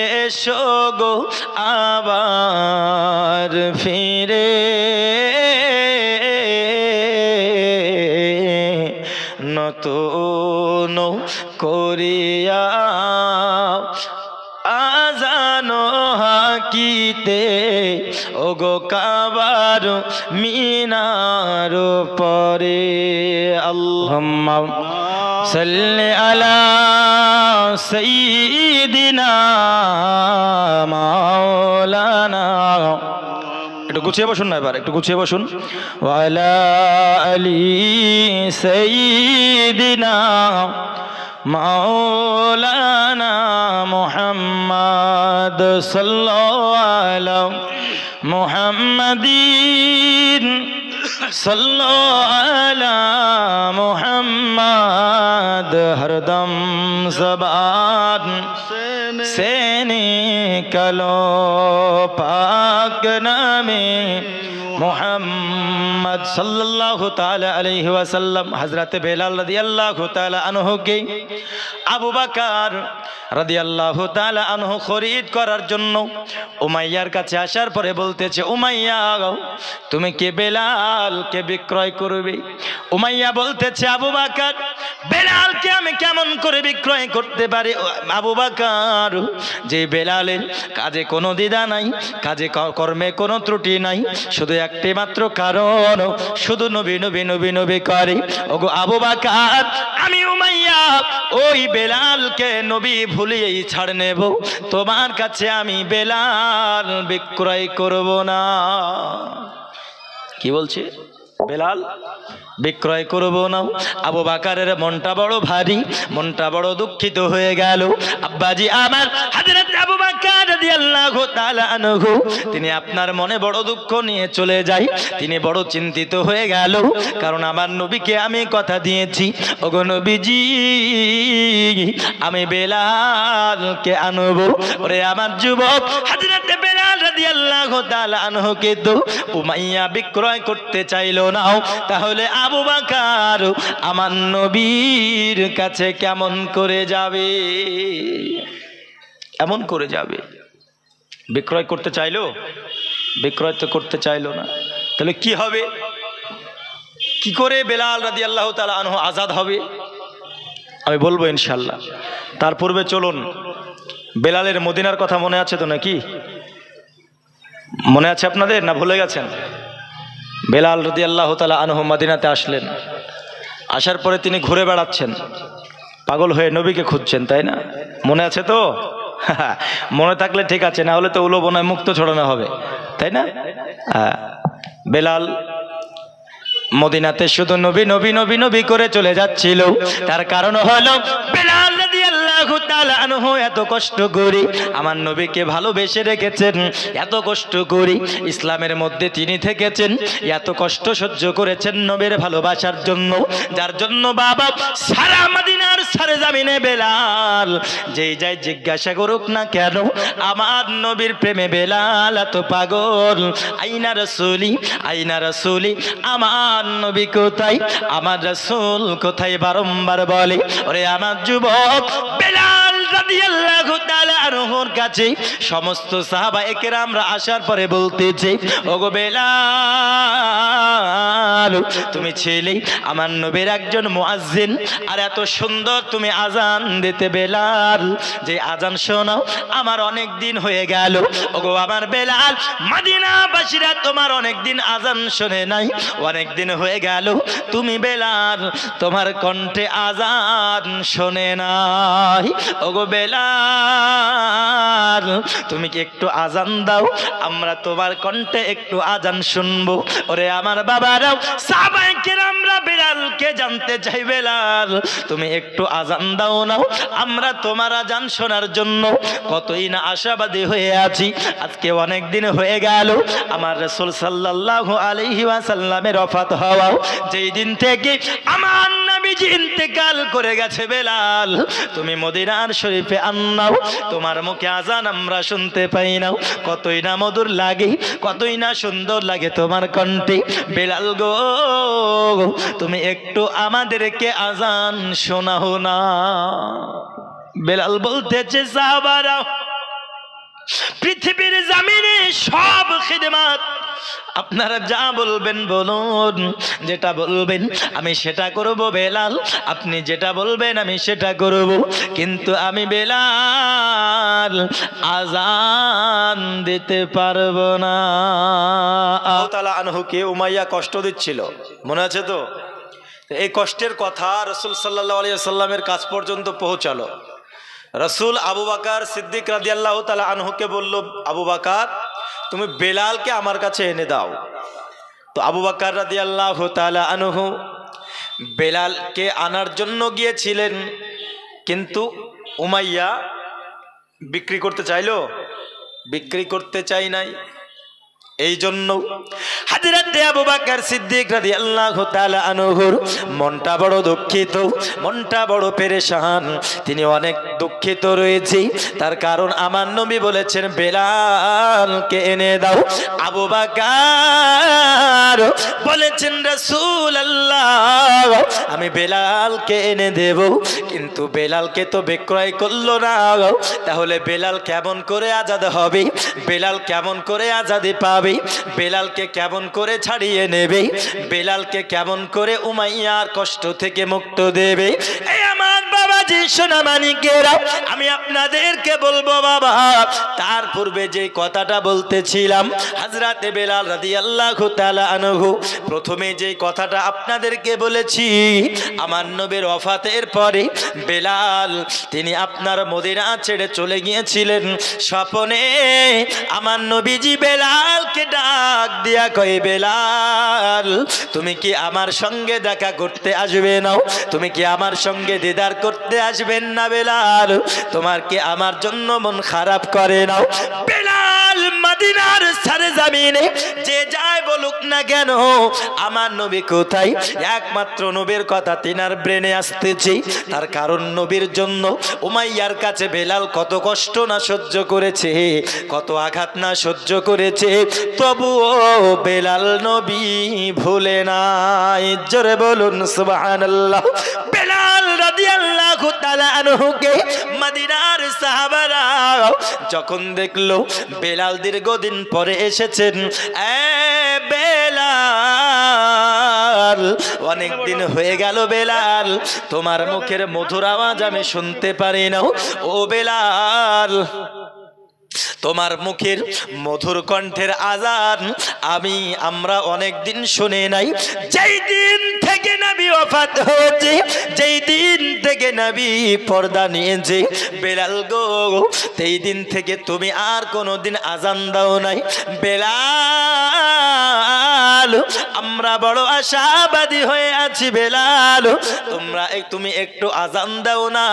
এসো গো আবার ফিরে, নতুন করিয়া আজানো হাকিতে ওগো কাবার মিনার পরে। আল্লাহুম্মা সাল্লি আলা সাইয়্যিদিনা মাওলানা। একটু গুছিয়ে বসুন না, এবার একটু গুছিয়ে বসুন। ওয়ালা আলি সাইয়্যিদিনা মাওলানা মুহাম্মদ সাল্লাল্লাহু আলা মুহাম্মাদিন সাল্লাল্লাহু আলা মুহাম্মদ। হরদম জবান से निकलो पाक नामे मोहम्मद सल्लल्लाहु ताला अलैहि वसल्लम। हजरत बेलाल रदियल्लाहु ताला अन्हु के আবু বকর রাদিয়াল্লাহু তাআলা আনহু খরিদ করার জন্য উমাইয়ার কাছে আসার পরে বলতেছে, উমাইয়া তুমি কি বেলালকে বিক্রয় করবে? উমাইয়া বলতেছে, আবু বকর বেলালকে আমি কেমন করে বিক্রয় করতে পারি? আবু বকর, যে বেলালের কাজে কোনো দ্বিধা নাই, কাজে কর্মে কোনো ত্রুটি নাই, শুধু একটি মাত্র কারণ, শুধু নবী নবী নবী নবী করে। ওগো আবু বকর, আমি উমাইয়া ওই বেলালকে নবী ভুলিয়েই ছাড় নেব, তোমার কাছে আমি বেলাল বিক্রয় করব না। কি বলছে? বেলাল বিক্রয় করবো না। আবু বকরের মনটা বড় ভারী, মনটা বড় দুঃখিত হয়ে গেল। আব্বাজি আমার হযরত আবু বকর রাদিয়াল্লাহু তাআলা আনহু তিনি আপনার মনে বড় দুঃখ নিয়ে চলে যায়, তিনি বড় চিন্তিত হয়ে গেল। কারণ আমার নবীকে আমি কথা দিয়েছি, ওগো নবীজি আমি বেলালকে আনবো। ওরে আমার যুবক হযরত বেলাল রাদিয়াল্লাহু তাআলা আনহুকে তো উমাইয়া বিক্রয় করতে চাইলো না, তাহলে আবু বকর আমার নবীর কাছে কেমন করে যাবে? এমন করে যাবে? বিক্রয় করতে চাইলো? বিক্রয় তো করতে চাইলো না। তাহলে কি হবে? কি করে বেলাল রাদিয়াল্লাহু তাআলা আনহু আজাদ হবে? আমি বলবো ইনশাআল্লাহ। তার পূর্বে চলুন, বেলালের মদিনার কথা মনে আছে তো নাকি? মনে আছে আপনাদের না ভুলে গেছেন? বেলাল রাদিয়াল্লাহু তাআলা আনহু মদিনাতে আসলেন। আসার পরে তিনি ঘুরে বেড়াচ্ছেন, পাগল হয়ে নবীকে খুঁজছেন, তাই না? মনে আছে তো? মনে থাকলে ঠিক আছে, না হলে তো উলোবনায় মুক্ত ছড়ানো হবে, তাই না? বেলাল মদিনাতে শুধু নবী নবী নবী নবী করে চলে যাচ্ছিল। তার কারণ হলো বেলাল রাদিয়াল্লাহু তাআলা আনহু এত কষ্ট করে আমার নবীকে ভালোবেসে রেখেছেন, এত কষ্ট করে ইসলামের মধ্যে তিনি থেকেছেন, এত কষ্ট সহ্য করেছেন নবীর ভালোবাসার জন্য, যার জন্য বাবা সারা মদিনার সারে জামিনে বেলাল যেই যাই জিজ্ঞাসা করুক না কেন, আমার নবীর প্রেমে বেলাল এত পাগল। আইনা রাসূলি, আইনা রাসূলি, আমার নবী কোথায়, আমার রাসূল কোথায় বারংবার বলে। ওরে আমার যুবক বেলাল রাদিয়াল্লাহু তাআলা আনহুর কাছে সমস্ত সাহাবায়ে কেরামরা আসার পরে বলতেছে, ওগো বেলাল তুমি ছেলে আমার নবীর একজন মুয়াজ্জিন, আর এত সুন্দর তুমি আজান দিতে বেলাল, যে আজান শোনাও আমার অনেক দিন হয়ে গেল। ওগো আমার বেলাল মদিনাবাসীরা তোমার অনেক দিন আজান শুনে নাই, অনেক দিন হয়ে গেল তুমি বেলাল তোমার কণ্ঠে আজান শোনে নাই। ওগো বেলাল তুমি কি একটু আজান দাও, আমরা তোমার কণ্ঠে একটু আজান শুনবো। ওরে আমার বাবারাও সাহাবায়ে কেরামরা বেলালকে জানতে চাই, বেলাল তুমি একটু আজান দাও না, আমরা তোমার আজান শোনার জন্য কতই না আশাবাদী হয়ে আছি। আজকে অনেক দিন হয়ে গেল আমার রাসূল সাল্লাল্লাহু আলাইহি ওয়াসাল্লামের ওফাত হওয়া, যেই দিন থেকে আমার নবীজি ইন্তেকাল করে গেছে। বেলাল তুমি মদিনার শরীফে আন্নাও, তোমার মুখে আজান আমরা শুনতে পাই না, কতই না মধুর লাগে, কতই না সুন্দর লাগে তোমার কণ্ঠে। বেলাল গো তুমি একটু আমাদেরকে আজান শোনাও না। বেলাল বলতেছে, সাহাবারা পৃথিবীর জমিনে সব খিদমত আপনারা যা বলবেন বলুন, যেটা বলবেন আমি সেটা করব বেলাল, আপনি যেটা বলবেন আমি সেটা করব, কিন্তু আমি বেলাল আজান দিতে পারবো না। আল্লাহ তাআলা আনহুকে উমাইয়া কষ্ট দিচ্ছিল, মনে আছে তো? এই কষ্টের কথা রাসূল সাল্লাল্লাহু আলাইহি ওয়াসাল্লামের কাছ পর্যন্ত পৌঁছালো। রাসূল আবু বকর সিদ্দিক রাদিয়াল্লাহু তাআলা আনহুকে বলল, আবু বকর তুমি বেলালকে আমার কাছে এনে দাও। তো আবু বকর রাদিয়াল্লাহু তাআলা আনহু বেলালকে আনার জন্য গিয়েছিলেন, কিন্তু উমাইয়া বিক্রি করতে চাইলো? বিক্রি করতে চাই নাই। এই জন্য হযরত আবু বকর সিদ্দিক রাদিয়াল্লাহু তাআলা আনহুর মনটা বড় দুঃখিত, মনটা বড় পেরেশান, তিনি অনেক দুঃখিত রয়েছে। তার কারণ আমার নবী বলেছেন বেলালকে এনে দাও। আবু বকর বলেছেন রাসূলুল্লাহ আমি বেলালকে এনে দেব, কিন্তু বেলালকে তো বিক্রয় করলো না, তাহলে বেলাল কেমন করে আজাদ হবে, বেলাল কেমন করে আজাদি পাবে, বেলালকে কেমন করে ছাড়িয়ে নেবে, বেলালকে কেমন করে উমাইয়ার কষ্ট থেকে মুক্ত দেবে। এই আমার বাবা বাবাজি সোনামানিকেরা, আমি আপনাদেরকে বলবো বাবা, তার পূর্বে যে কথাটা বলতেছিলাম, হযরতে বেলাল রাদিয়াল্লাহু তাআলা আনহু, প্রথমে যে কথাটা আপনাদেরকে বলেছি, আমার নবীর ওফাতের পরে বেলাল তিনি আপনার মদিনা ছেড়ে চলে গিয়েছিলেন। স্বপ্নে আমার নবীজি বেলালকে ডাক দিয়া কয়, বেলাল তুমি কি আমার সঙ্গে দেখা করতে আসবে না? তুমি কি আমার সঙ্গে দিদার করতে আসবেন না বেলাল? তোমার কি আমার জন্য মন খারাপ করে না? বেলাল মদিনার সরজমিনে যে যায় বলুক না কেন, আমার নবী কোথায়, একমাত্র নবীর কথা তিনার ব্রেনে আসতেছে। তার কারণ নবীর জন্য উমাইয়ার কাছে বেলাল কত কষ্ট না সহ্য করেছে, কত আঘাত না সহ্য করেছে, তবুও বেলাল নবী ভুলে নাই। জোরে বলুন সুবহানাল্লাহ। বেলাল রাদিয়াল্লাহু তাআলা আনহুকে মদিনার সাহাবারা যখন দেখলো বেলাল দীর্ঘদিন পরে এসেছেন, বেলাল অনেক দিন হয়ে গেল বেলাল, তোমার মুখের মধুর আওয়াজ আমি শুনতে পারি না। ও বেলাল, তোমার মুখের মধুর কণ্ঠের আজান আমরা অনেক দিন শুনে নাই। যেই দিন থেকে নবী ওফাত হয়েছে, যেই দিন থেকে নবী পর্দা নিয়েছে, বেলাল গো, সেই দিন থেকে তুমি আর কোনোদিন আজান দাও নাই। বেলাল আমরা বড় আশাবাদী হয়ে আছি বেলাল, তুমি একটু আজান দাও না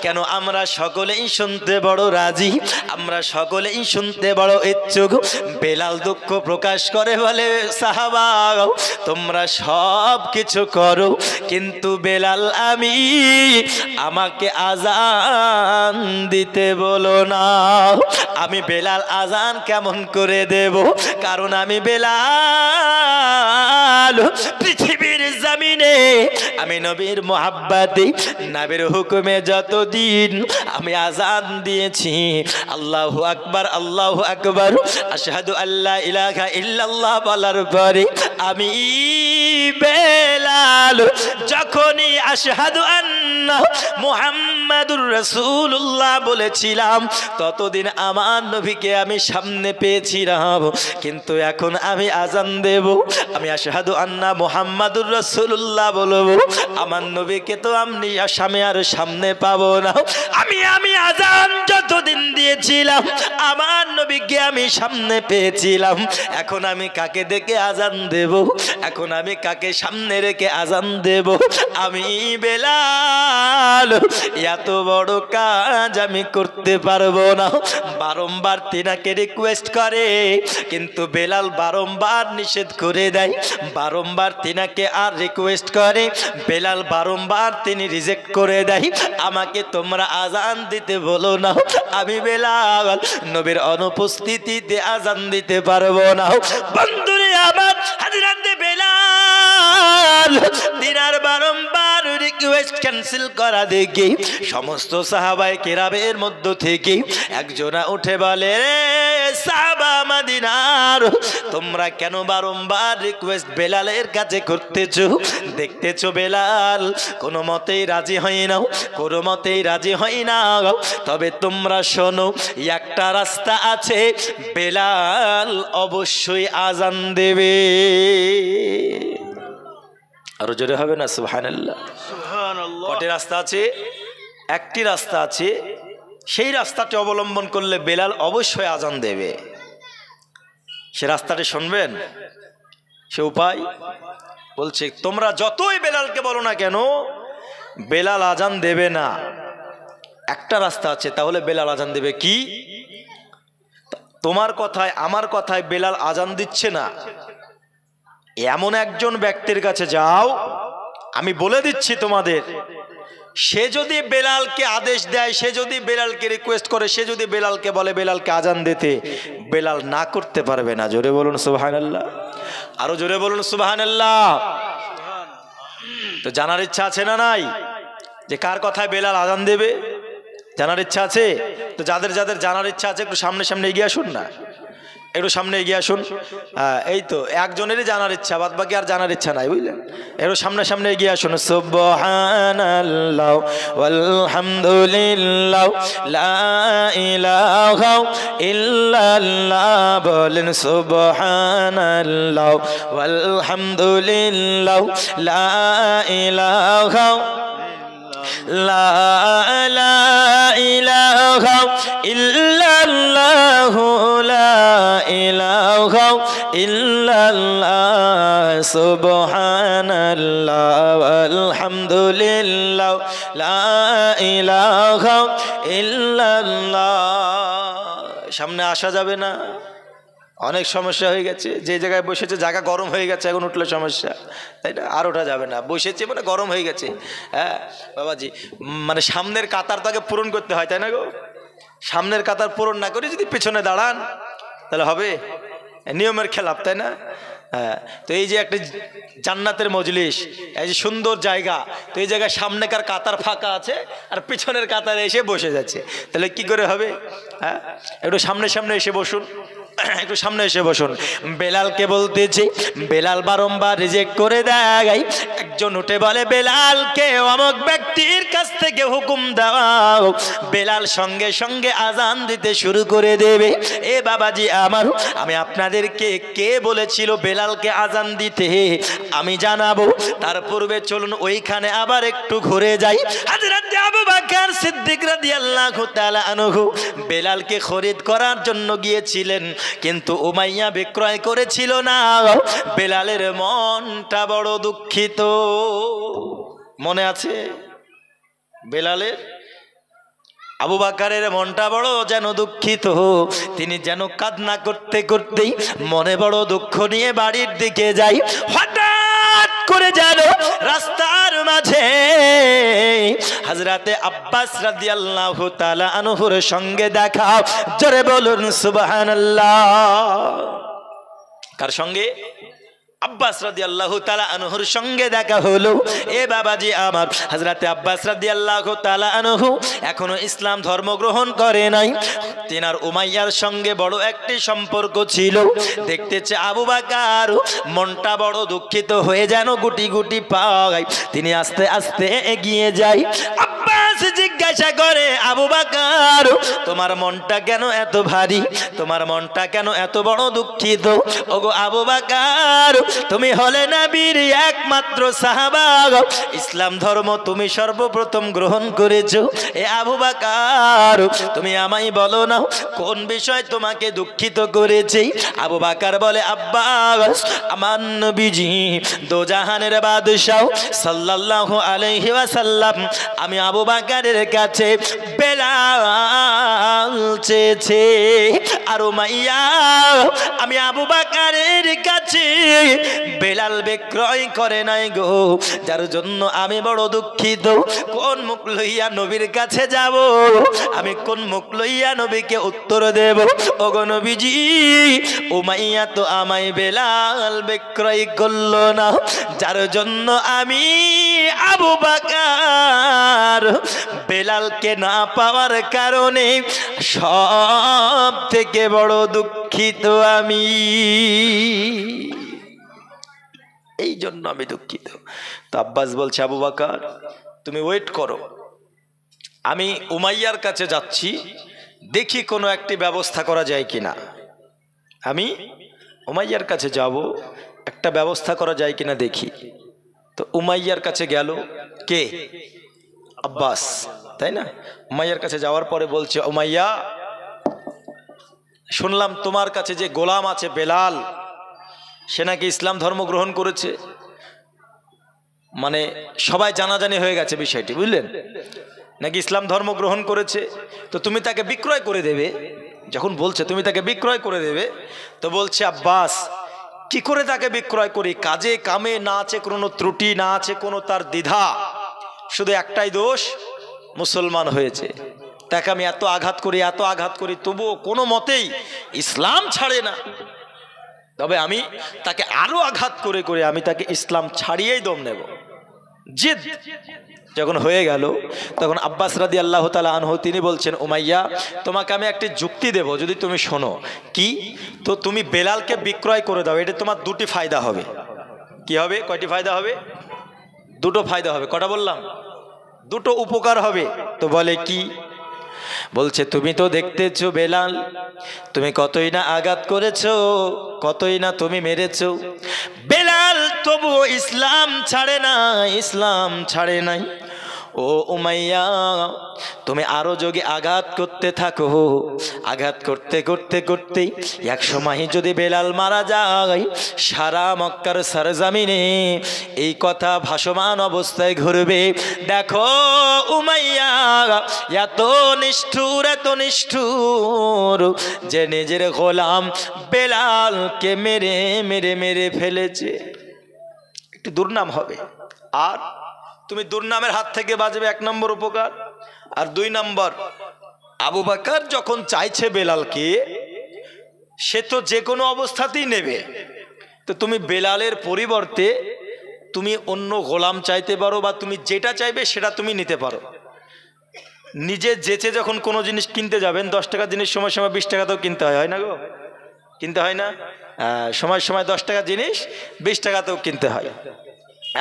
কেন? আমরা সকলেই শুনতে বড় রাজি, আমরা সকলেই শুনতে বড় ইচ্ছুক। বেলাল দুঃখ প্রকাশ করে বলে, সাহাবা তোমরা সব কিছু করো, কিন্তু বেলাল আমাকে আজান দিতে বলো না। আমি বেলাল আজান কেমন করে দেব? কারণ আমি বেলাল পৃথিবীর জমিনে আমি নবীর মোহাব্বতে নবীর হুকুমে যতদিন আমি আজান দিয়েছি, আল্লাহু আকবার আল্লাহু আকবার আশহাদু আল্লা ইলাহা ইল্লাল্লাহ বলার পরে আমি বেলাল যখনই আশহাদু আন্না মুহাম্মাদুর রাসূলুল্লাহ বলেছিলাম, ততদিন আমার নবীকে আমি সামনে পেয়েছিলাম। কিন্তু এখন আমি আজান দেব, আমি আশহাদু আন্না মুহাম্মাদুর রাসূলুল্লাহ বলবো, আমার নবীকে তো আমি আর সামনে পাবো না। আমি আজান যতদিন দিয়েছিলাম আমার নবীকে আমি সামনে পেয়েছিলাম, এখন আমি কাকে দেখে আজান দেব? এখন আমি কাকে সামনে রেখে আজান দেব? আমি বেলাল এত বড় কাজ আমি করতে পারবো না। বারংবার তিনাকে রিকোয়েস্ট করে, কিন্তু বেলাল বারংবার নিষেধ করে দেয়। বারংবার তিনাকে আর রিকোয়েস্ট করে, বেলাল বারংবার তিনি রিজেক্ট করে দেয়। আমাকে তোমরা আজান দিতে বলো না, আমি বেলাল নবীর অনুপস্থিতিতে আজান দিতে পারবো না। বন্ধুরে আমার, হযরত বেলাল দিনার বারংবার রিকোয়েস্ট ক্যান্সেল করা দেখে সমস্ত সাহাবায়ে কেরামের মধ্য থেকে একজনা উঠে বলে, রে সাহাবা মদিনার, তোমরা কেন বারংবার রিকোয়েস্ট বেলালের কাছে করতেছো? দেখতেছো বেলাল কোনো মতেই রাজি হয় না, কোনো মতেই রাজি হয় না। তবে তোমরা শোনো, একটা রাস্তা আছে, বেলাল অবশ্যই আজান দেবে। আরো জোরে হবে না সুবহানাল্লাহ? সুবহানাল্লাহ। কয়টি রাস্তা আছে? একটি রাস্তা আছে, সেই রাস্তাটি অবলম্বন করলে বেলাল অবশ্যই আজান দেবে। সে রাস্তাটি শুনবেন, সে উপায় বলছে, তোমরা যতই বেলালকে বলো না কেন, বেলাল আজান দেবে না। একটা রাস্তা আছে, তাহলে বেলাল আজান দেবে। কি? তোমার কথায় আমার কথায় বেলাল আজান দিচ্ছে না, এমন একজন ব্যক্তির কাছে যাও, আমি বলে দিচ্ছি তোমাদের, সে যদি বেলালকে আদেশ দেয়, সে যদি বেলালকে রিকোয়েস্ট করে, সে যদি বেলালকে বলে বেলালকে আজান দিতে, বেলাল না করতে পারবে না। জোরে বলুন সুবহানাল্লাহ, আরো জোরে বলুন সুবহানাল্লাহ। তো জানার ইচ্ছা আছে না নাই যে কার কথায় বেলাল আজান দেবে? জানার ইচ্ছা আছে? তো যাদের যাদের জানার ইচ্ছা আছে একটু সামনে সামনে এগিয়ে আসুন না, একটু সামনে এগিয়ে আসুন। এই তো একজনেরই জানার ইচ্ছা, বাদ বাকি আর জানার ইচ্ছা নাই, বুঝলেন? একটু সামনে সামনে এগিয়ে আসুন। সুবহানাল্লাহ ওয়ালহামদুলিল্লাহ লা ইলাহা ইল্লাল্লাহ, বলেন সুবহানাল্লাহ ওয়ালহামদুলিল্লাহ লা ইলাহা লা ইলাহা ইল্লাল্লাহু লা ইলাহা ইল্লাল্লাহ, সুবহানাল্লাহ আলহামদুলিল্লাহ লা ইলাহা ইল্লাল্লাহ। সামনে আসা যাবে না, অনেক সমস্যা হয়ে গেছে। যে জায়গায় বসেছে জায়গা গরম হয়ে গেছে, এখন উঠলে সমস্যা, তাই না? আর ওঠা যাবে না, বসেছে মানে গরম হয়ে গেছে। হ্যাঁ বাবাজি, মানে সামনের কাতার তাকে পূরণ করতে হয়, তাই না গো? সামনের কাতার পূরণ না করে যদি পেছনে দাঁড়ান তাহলে হবে নিয়মের খেলাপ, তাই না? হ্যাঁ, তো এই যে একটা জান্নাতের মজলিস, এই যে সুন্দর জায়গা, তো এই জায়গায় সামনেকার কাতার ফাঁকা আছে আর পিছনের কাতারে এসে বসে যাচ্ছে, তাহলে কি করে হবে? হ্যাঁ, একটু সামনে সামনে এসে বসুন, একটু সামনে এসে বসুন। বেলালকে বলতেছি, বেলাল বারংবার রিজেক্ট করে দেয়। একজন উঠে বলে, বেলালকে অমুক ব্যক্তির কাছ থেকে হুকুম দাও। বেলাল সঙ্গে সঙ্গে আজান দিতে শুরু করে দেবে। এ বাবাজি আমার, আমি আপনাদেরকে কে বলেছিল বেলালকে আজান দিতে আমি জানাবো। তার পূর্বে চলুন ওইখানে আবার একটু ঘুরে যাই। হযরত আবু বকর সিদ্দিক রাদিয়াল্লাহু তাআলা আনহু বেলালকে খরিদ করার জন্য গিয়েছিলেন, কিন্তু উমাইয়া বিক্রয় করেছিল না। বেলালের মনটা বড় দুঃখিত, মনে আছে বেলালের? আবু বকরের মনটা বড় যেন দুঃখিত, তিনি যেন কান্না করতে করতেই মনে বড় দুঃখ নিয়ে বাড়ির দিকে যাই। হঠাৎ করে যেন রাস্তার মাঝে হযরতে আব্বাস রাদিয়াল্লাহু তাআলা আনহুর সঙ্গে দেখা। জোরে বলুন সুবহানাল্লাহ। কার সঙ্গে? আব্বাস রাদিয়াল্লাহু তাআলা আনহুর সঙ্গে দেখা হলো। এ বাবাজি আমার, হযরতে আব্বাস রাদিয়াল্লাহু তাআলা আনহু এখনো ইসলাম ধর্ম গ্রহণ করে নাই। তিনার উমাইয়ার সঙ্গে বড় একটি সম্পর্ক ছিল। দেখতেছে আবু বকর মনটা বড় দুঃখিত হয়ে যেন গুটি গুটি পায়। তিনি আস্তে আস্তে এগিয়ে যায়। আব্বাস জিজ্ঞাসা করে, আবু বকর তোমার মনটা কেন এত ভারী? তোমার মনটা কেন এত বড় দুঃখিত? ওগো আবু বকর, তুমি হলে নবীর একমাত্র সাহাবা, ইসলাম ধর্ম তুমি সর্বপ্রথম গ্রহণ করেছো। এ আবু বকর, তুমি আমায় বলো না কোন বিষয় তোমাকে দুঃখিত করেছে? আবু বকর বলে, আব্বাস আমার নবীজি দোজাহানের বাদশাহ সাল্লাল্লাহু আলাইহি ওয়াসাল্লাম আমি আবু বকরের কাছে বেলাল চেয়েছে, আর উমাইয়া আমি আবু বকরের কাছে বেলাল বিক্রয় করে নাই গো, যার জন্য আমি বড় দুঃখিত। কোন মুখ লইয়া নবীর কাছে যাব? আমি কোন মুখ লইয়া নবীকে উত্তর দেব? ওগো নবীজি, উমাইয়া তো আমায় বেলাল বিক্রয় করলো না, যার জন্য আমি আবু বকর বেলালকে না পাওয়ার কারণে সব থেকে বড় দুঃখিত আমি, এই জন্য আমি দুঃখিত। তো আব্বাস বলছে, আবু বকর তুমি ওয়েট করো, আমি উমাইয়ার কাছে যাচ্ছি, দেখি কোনো একটি ব্যবস্থা করা যায় কিনা। আমি উমাইয়ার কাছে যাব, একটা ব্যবস্থা করা যায় কিনা দেখি। তো উমাইয়ার কাছে গেল কে? আব্বাস, তাই না? উমাইয়ার কাছে যাওয়ার পরে বলছে, উমাইয়া শুনলাম তোমার কাছে যে গোলাম আছে বেলাল, সে নাকি ইসলাম ধর্ম গ্রহণ করেছে। মানে সবাই জানাজানি হয়ে গেছে বিষয়টি, বুঝলেন? নাকি ইসলাম ধর্ম গ্রহণ করেছে, তো তুমি তাকে বিক্রয় করে দেবে। যখন বলছে তুমি তাকে বিক্রয় করে দেবে, তো বলছে আব্বাস কি করে তাকে বিক্রয় করি? কাজে কামে না আছে কোনো ত্রুটি, না আছে কোনো তার দ্বিধা, শুধু একটাই দোষ, মুসলমান হয়েছে। তাকে আমি এত আঘাত করি তবুও কোনো মতেই ইসলাম ছাড়ে না। তবে আমি তাকে আরো আঘাত করে করে আমি তাকে ইসলাম ছাড়িয়েই দম নেব। জিদ যখন হয়ে গেল তখন আব্বাস রাদিয়াল্লাহু তাআলা আনহু তিনি বলছেন, উমাইয়া তোমাকে আমি একটি যুক্তি দেব যদি তুমি শোনো। কি? তো তুমি বেলালকে বিক্রয় করে দাও, এটা তোমার দুটি ফায়দা হবে। কি হবে? কয়টি ফায়দা হবে? দুটো ফায়দা হবে। কটা বললাম? দুটো উপকার হবে। তো বলে কি? বলছে তুমি তো দেখতেছো বেলাল, তুমি কতই না আঘাত করেছো, কতই না তুমি মেরেছো। বেলাল তবুও ইসলাম ছাড়ে না, ইসলাম ছাড়ে নাই। ও উমাইয়া তুমি আরো যোগে আঘাত করতে থাকো, আঘাত করতে করতে করতে এক সময় যদি বেলাল মারা যায়, সারা মক্কার সরজমিনে এই কথা ভাসমান অবস্থায় ঘুরবে। দেখো উমাইয়া এত নিষ্ঠুর, এত নিষ্ঠুর যে নিজের গোলাম বেলালকে মেরে মেরে মেরে ফেলেছে। একটু দুর্নাম হবে। আর তুমি দুর্নামের হাত থেকে বাঁচবে, এক নম্বর উপকার। আর দুই নম্বর, আবু বকর যখন চাইছে বেলালকে, সে তো যে কোনো অবস্থাতেই নেবে। তো তুমি বেলালের পরিবর্তে তুমি অন্য গোলাম চাইতে পারো, বা তুমি যেটা চাইবে সেটা তুমি নিতে পারো। নিজে যেচে যখন কোনো জিনিস কিনতে যাবেন, 10 টাকার জিনিস সময় সময় 20 টাকাতেও কিনতে হয়, হয় না গো? কিনতে হয় না? সময় সময় 10 টাকার জিনিস 20 টাকাতেও কিনতে হয়।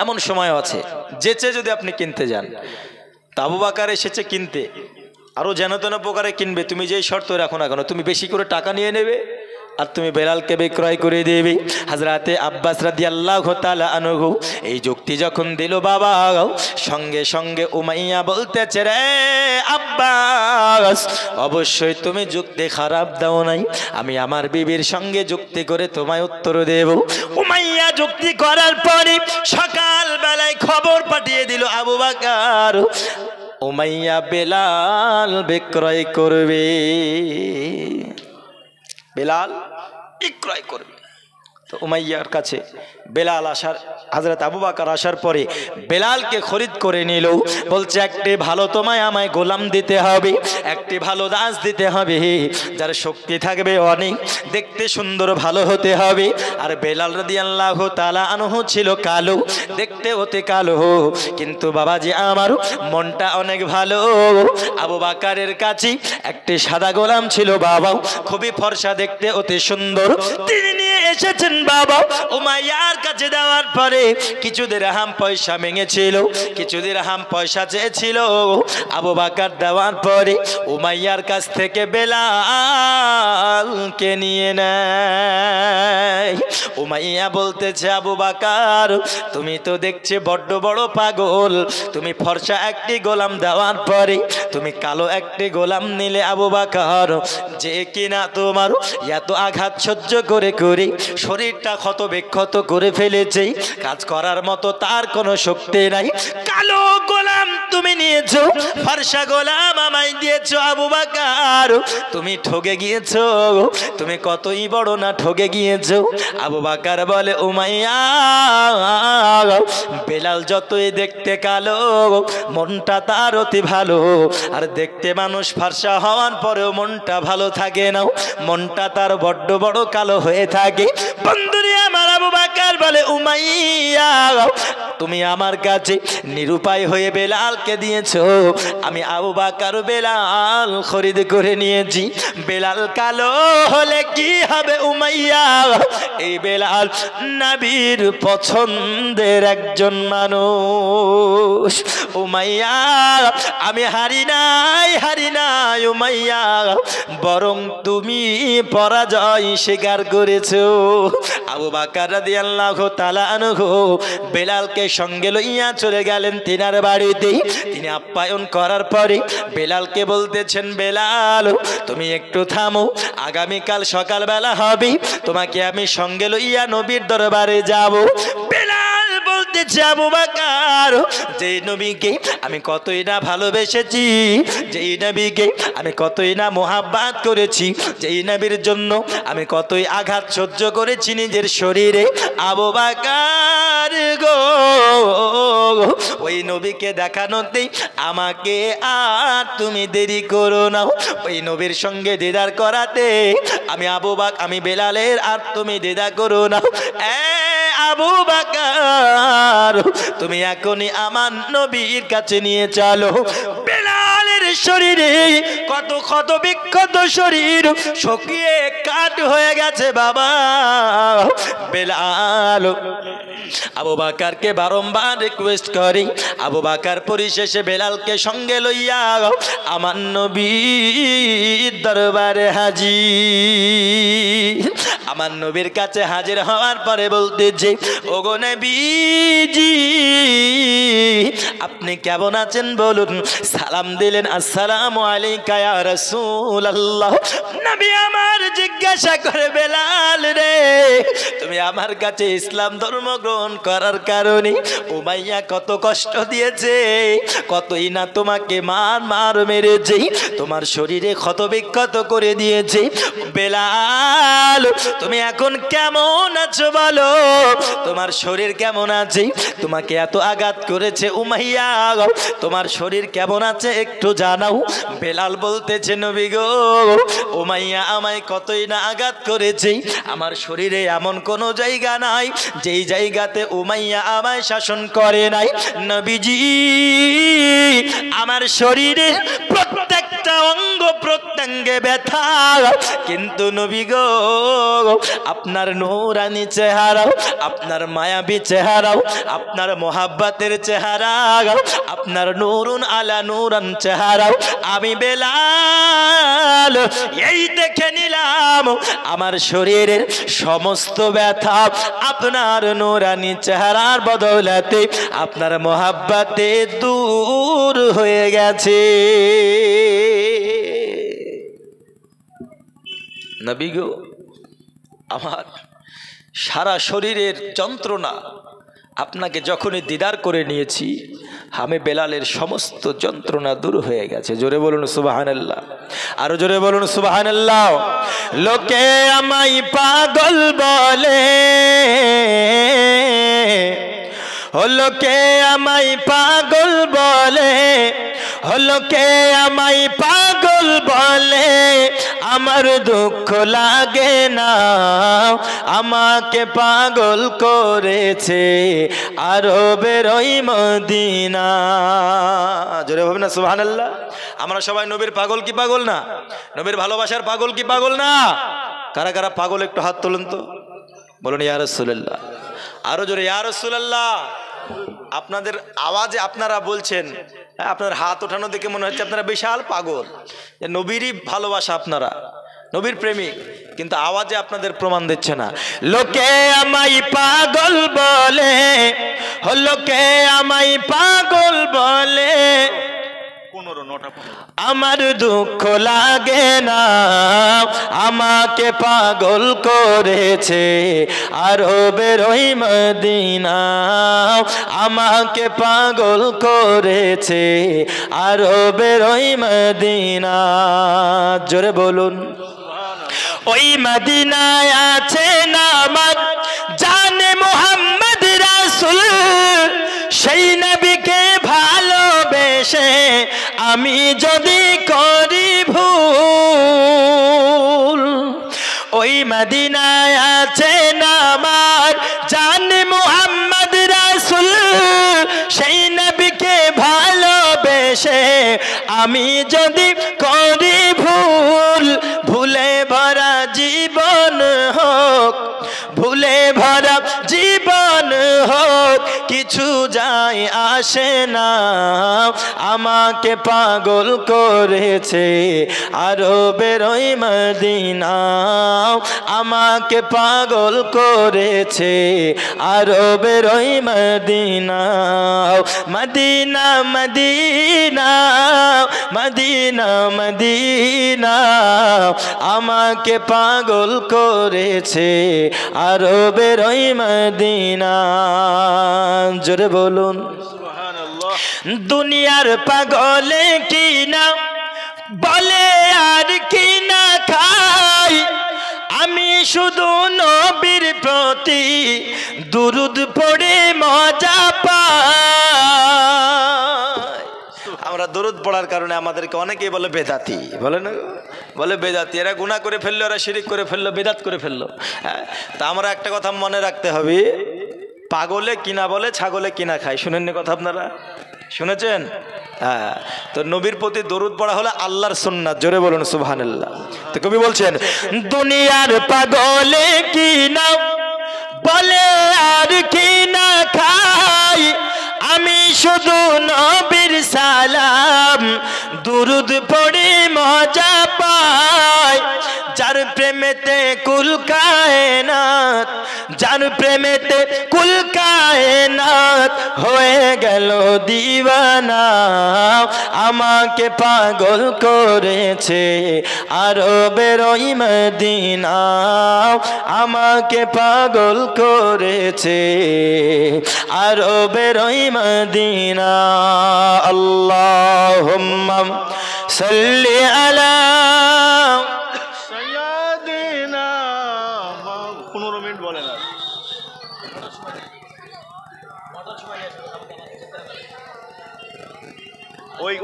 এমন সময় আছে যেচে যদি আপনি কিনতে যান। তা আবু বকর এসেছে কিনতে, আরো যেন তেন প্রকারে কিনবে। তুমি যেই শর্ত রাখো না কেন, তুমি বেশি করে টাকা নিয়ে নেবে আর তুমি বেলালকে বিক্রয় করে দেবে। হযরতে আব্বাস রাদিয়াল্লাহু তাআলা আনহু এই যুক্তি যখন দিল বাবা, সঙ্গে সঙ্গে উমাইয়া বলতেছে, রে আব্বাস অবশ্যই তুমি যুক্তি খারাপ দাও নাই, আমি আমার বিবির সঙ্গে যুক্তি করে তোমায় উত্তর দেব। উমাইয়া যুক্তি করার পরে সকাল বেলায় খবর পাঠিয়ে দিল আবু বকর উমাইয়া বেলাল বিক্রয় করবে, বেলাল বিক্রয় করবে। তো উমাইয়ার কাছে বেলাল আসার, হযরত আবু বকর আসার পরে বেলালকে খরিদ করে নিল। বলছে একটি ভালো তোমায় আমায় গোলাম দিতে হবে, একটি ভালো দাস দিতে হবে, যার শক্তি থাকবে অনেক, দেখতে সুন্দর ভালো হতে হবে। আর বেলাল রাদিয়াল্লাহু তাআলা আনহু ছিল কালো, দেখতে হতে কালো, কিন্তু বাবাজি আমার মনটা অনেক ভালো। আবু বকরের কাছে একটি সাদা গোলাম ছিল বাবা, খুবই ফর্সা, দেখতে অতি সুন্দর। তিনি নিয়ে এসেছেন বাবা। উমাইয়ার কাছে দেওয়ার পরে কিছু দিরহাম পয়সা মেঙেছিল, কিছু দিরহাম পয়সা চেয়েছিল। আবু বকর দেওয়ার পরে উমাইয়ার কাছ থেকে বেলালকে নিয়ে নেয়। উমাইয়া বলতেছে, আবু বকর তুমি তো দেখছি বড্ড বড় পাগল, তুমি ফর্সা একটি গোলাম দেওয়ার পরে তুমি কালো একটি গোলাম নিলে আবু বকর, যে কিনা তোমার এত আঘাত সহ্য করে করে শরীরটা ক্ষত বিক্ষত করে ফেলেছে, কাজ করার মতো তার কোনো শক্তি নাই। কালো গোলাম তুমি নিয়েছো, ফর্সা গোলাম আমায় দিয়েছো। আবু বকর তুমি ঠকে গিয়েছো, তুমি কতই বড় না ঠকে গিয়েছো। আবু বকর বলে, উমাইয়া বেলাল যতই দেখতে কালো, মনটা তার অতি ভালো। আর দেখতে মানুষ ফর্সা হওয়ার পরেও মনটা ভালো থাকে না, মনটা তার বড্ড বড় কালো হয়ে থাকে। বন্ধুরে আমার, আবু বকর বলে, উমাইয়া তুমি আমার কাছে নিরুপায় হয়ে বেলালকে দিয়েছো, আমি আবু বকর বেলাল খরিদ করে নিয়েছি। বেলাল কালো হলে কি হবে উমাইয়া, এই বেলাল নবীর পছন্দের একজন মানুষ। উমাইয়া আমি হারি নাই, হারি নাই উমাইয়া, বরং তুমি পরাজয় স্বীকার করেছো। আবু বকর রাদিয়াল্লাহু তাআলা আনহু বেলালকে সঙ্গে লইয়া চলে গেলেন তিনার বাড়িতে। তিনি আপ্যায়ন করার পরে বেলালকে বলতেছেন, বেলাল তুমি একটু থামো, আগামীকাল সকালবেলা হবে, তোমাকে আমি সঙ্গে লইয়া নবীর দরবারে যাব। বেলাল বলতেছে, আবু বকর যেই নবীকে আমি কতই না ভালোবেসেছি, যেই নবীকে আমি কতই না মোহাব্বত করেছি, যেই নবীর জন্য আমি কতই আঘাত সহ্য করেছি নিজের শরীরে, আবু বকর গো ওই নবীকে দেখানোতেই আমাকে আর তুমি দেরি করো না। ওই নবীর সঙ্গে দিদার করাতে আমি বেলালের আর তুমি দিদা করো না। আবু বকর তুমি এখনই আমার নবীর কাছে নিয়ে চলো। বেলালের শরীরে কত ক্ষত বিক্ষত শরীর শুকিয়ে কাঠ হয়ে গেছে বাবা। বেলাল আবু বকরকে বারংবার রিকোয়েস্ট করে। আবু বকর পরিশেষে বেলালকে সঙ্গে লইয়া আমার নবীর দরবারে হাজির। আমার নবীর কাছে হাজির হওয়ার পরে বলতেছে, ওগো নবীজি আপনি কেমন আছেন বলুন। সালাম দিলেন, আসসালামু আলাইকা ইয়া রাসূলুল্লাহ। নবী আমার জিজ্ঞাসা করে, বেলাল রে তুমি আমার কাছে ইসলাম ধর্ম গ্রহণ করার কারণে উমাইয়া কত কষ্ট দিয়েছে, কতই না তোমাকে মার মেরেছে, তোমার শরীরে ক্ষত বিক্ষত করে দিয়েছে। বেলাল তুমি এখন কেমন আছো বলো, তোমার শরীর কেমন আছে? তোমাকে এত আঘাত করেছে উমাইয়া, তোমার শরীর কেমন আছে একটু জানাও। বেলাল বলতেছে, নবী গো উমাইয়া আমায় কতই না আঘাত করেছে, আমার শরীরে এমন কোনো জায়গা নাই যেই জায়গাতে উমাইয়া আমায় শাসন করে নাই। নবীজি আমার শরীরে প্রত্যেকটা অঙ্গ প্রত্যঙ্গে ব্যথা, কিন্তু নবী গো আপনার নূরানি চেহারাও, আপনার মায়াবী চেহারাও, আপনার মোহাব্বতের চেহারাও, আপনার নূরুন আলা নূরান চেহারাও আমি বেলাল এই দেখে নিলাম আমার শরীরের সমস্ত ব্যথা আপনার নূরানি চেহারার বদৌলতে, আপনার মোহাব্বতে দূর হয়ে গেছে। নবী গো আমার সারা শরীরের যন্ত্রণা আপনাকে যখনই দিদার করে নিয়েছি আমি বেলালের সমস্ত যন্ত্রণা দূর হয়ে গেছে। জোরে বলুন সুবহানাল্লাহ, আরো জোরে বলুন সুবহানাল্লাহ। লোকে আমায় পাগল বলে, লোকে আমায় পাগল বলে, লোকে আমায় পাগল বলে, আমার দুঃখ লাগে না, আমাকে পাগল করেছে আরবের ওই মদিনা। জোরে ভাবেন না সুবহানাল্লাহ। আমরা সবাই নবীর পাগল কি পাগল না? নবীর ভালোবাসার পাগল কি পাগল না? কারা কারা পাগল একটু হাত তুলুন তো, বলুন ইয়া রাসূলুল্লাহ। আরো জোরে ইয়া রাসূলুল্লাহ। আপনাদের আওয়াজে আপনারা বলছেন, আপনার হাত ওঠানো দেখে মনে হচ্ছে আপনারা বিশাল পাগল, নবীরই ভালোবাসা, আপনারা নবীর প্রেমিক, কিন্তু আওয়াজে আপনাদের প্রমাণ দিচ্ছে না। লোকে আমায় পাগল বলে, লোকে আমায় পাগল বলে, আমার দুঃখ লাগে না, আমাকে পাগল করেছে আরবের ওই মদিনা, আমাকে পাগল করেছে আরবের ওই মদিনা। জোরে বলুন। ওই মদিনায় আছে নামাজ জানে মুহাম্মদ রাসূল, সেই নবীকে ভালোবেসে আমি যদি করি ভুল, ওই মদিনায় আছে নামাজ জানে মুহাম্মদ রাসূল, সেই নবীকে ভালোবেসে আমি যদি করি ভুল, ভুলে ভরা জীবন হোক, ভুলে ভরা জীবন হোক, কিছু যায় আসে না, আমাকে পাগল করেছে আরবের ওই মদিনা, আমাকে পাগল করেছে আরবের ওই Medina. Medina Medina Medina Medina, আমাকে পাগল করেছে আরবের ওই মদিনা। জোরে বলুন সুবহানাল্লাহ। দুনিয়ার পাগলে কি না বলে আর কি না খাই, আমি শুধু নবীর প্রতি দুরুদ পড়ে মজা পাই। আমরা দরুদ পড়ার কারণে আমাদেরকে অনেকেই বলে বেদাতি, বলে না, বলে বেদাতি, এরা গুনাহ করে ফেললো, এরা শিরিক করে ফেললো, বেদাত করে ফেললো। হ্যাঁ, তা আমরা একটা কথা মনে রাখতে হবে, পাগলে কিনা বলে, ছাগলে কিনা খায়। শুনেননি কথা আপনারা? শুনেছেন? হ্যাঁ। তো নবীর প্রতি দরুদ পড়া হলো আল্লাহর সুন্নাত। জোরে বলুন সুবহানাল্লাহ। তো কবি বলছেন, দুনিয়ার পাগলে কিনা বলে আর কিনা খাই, আমি শুধু নবীর সালাম দুরুদ পড়ে মজা পাই। যার প্রেমেতে কুল কায়নাত, যার প্রেমেতে কুল কায়নাত হয়ে গেল দিওয়ানা, আমাকে পাগল করেছে আরবের ওই মদিনা, আমাকে পাগল করেছে আরবের ওই মদিনা। আল্লাহুম্মা সাল্লি আলা সাইয়্যিদিনা 15 মিনিট বলেন। আর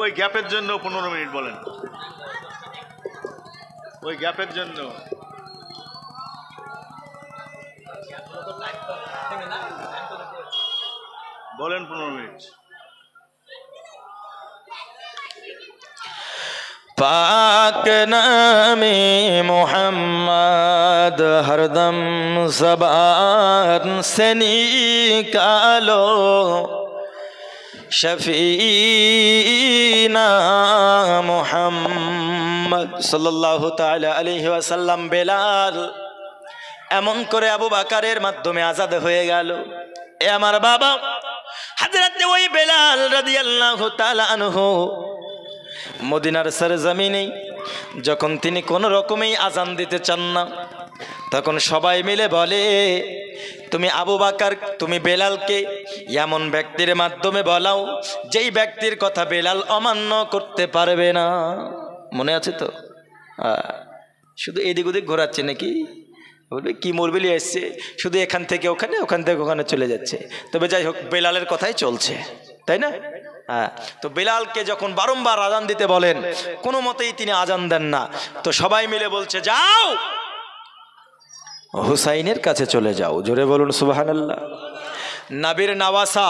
ওই গ্যাপের জন্য 15 মিনিট বলেন, ওই গ্যাপের জন্য। বলেন 15 মিনিট। पाक नामे मोहम्मद हरदम ज़बान से निकालो, शफीना मोहम्मद सल्लल्लाहु ताआला अलैहि वसल्लम। बेलाल এমন করে আবু বাকারের মাধ্যমে আজাদ হয়ে গেল। এ আমার বাবা হযরত ওই বেলাল রাদিয়াল্লাহু তাআলা আনহু মদিনার সরজমিনে যখন তিনি কোন রকমেই আজান দিতে চান না, তখন সবাই মিলে বলে, তুমি আবু বাকার, তুমি বেলালকে এমন ব্যক্তির মাধ্যমে বলাও যেই ব্যক্তির কথা বেলাল অমান্য করতে পারবে না। মনে আছে তো? শুধু এদিক ওদিক ঘোরাচ্ছে নাকি? বলবে কি মুরবিলি এসছে, শুধু এখান থেকে ওখানে, ওখান থেকে ওখানে চলে যাচ্ছে। তবে যাই হোক, বেলালের কথাই চলছে, তাই না? হ্যাঁ। তো বেলালকে যখন বারংবার আজান দিতে বলেন, কোনো মতেই তিনি আজান দেন না। তো সবাই মিলে বলছে, যাও হুসাইনের কাছে চলে যাও। জোরে বলুন সুবহানাল্লাহ। নবীর নওয়াসা,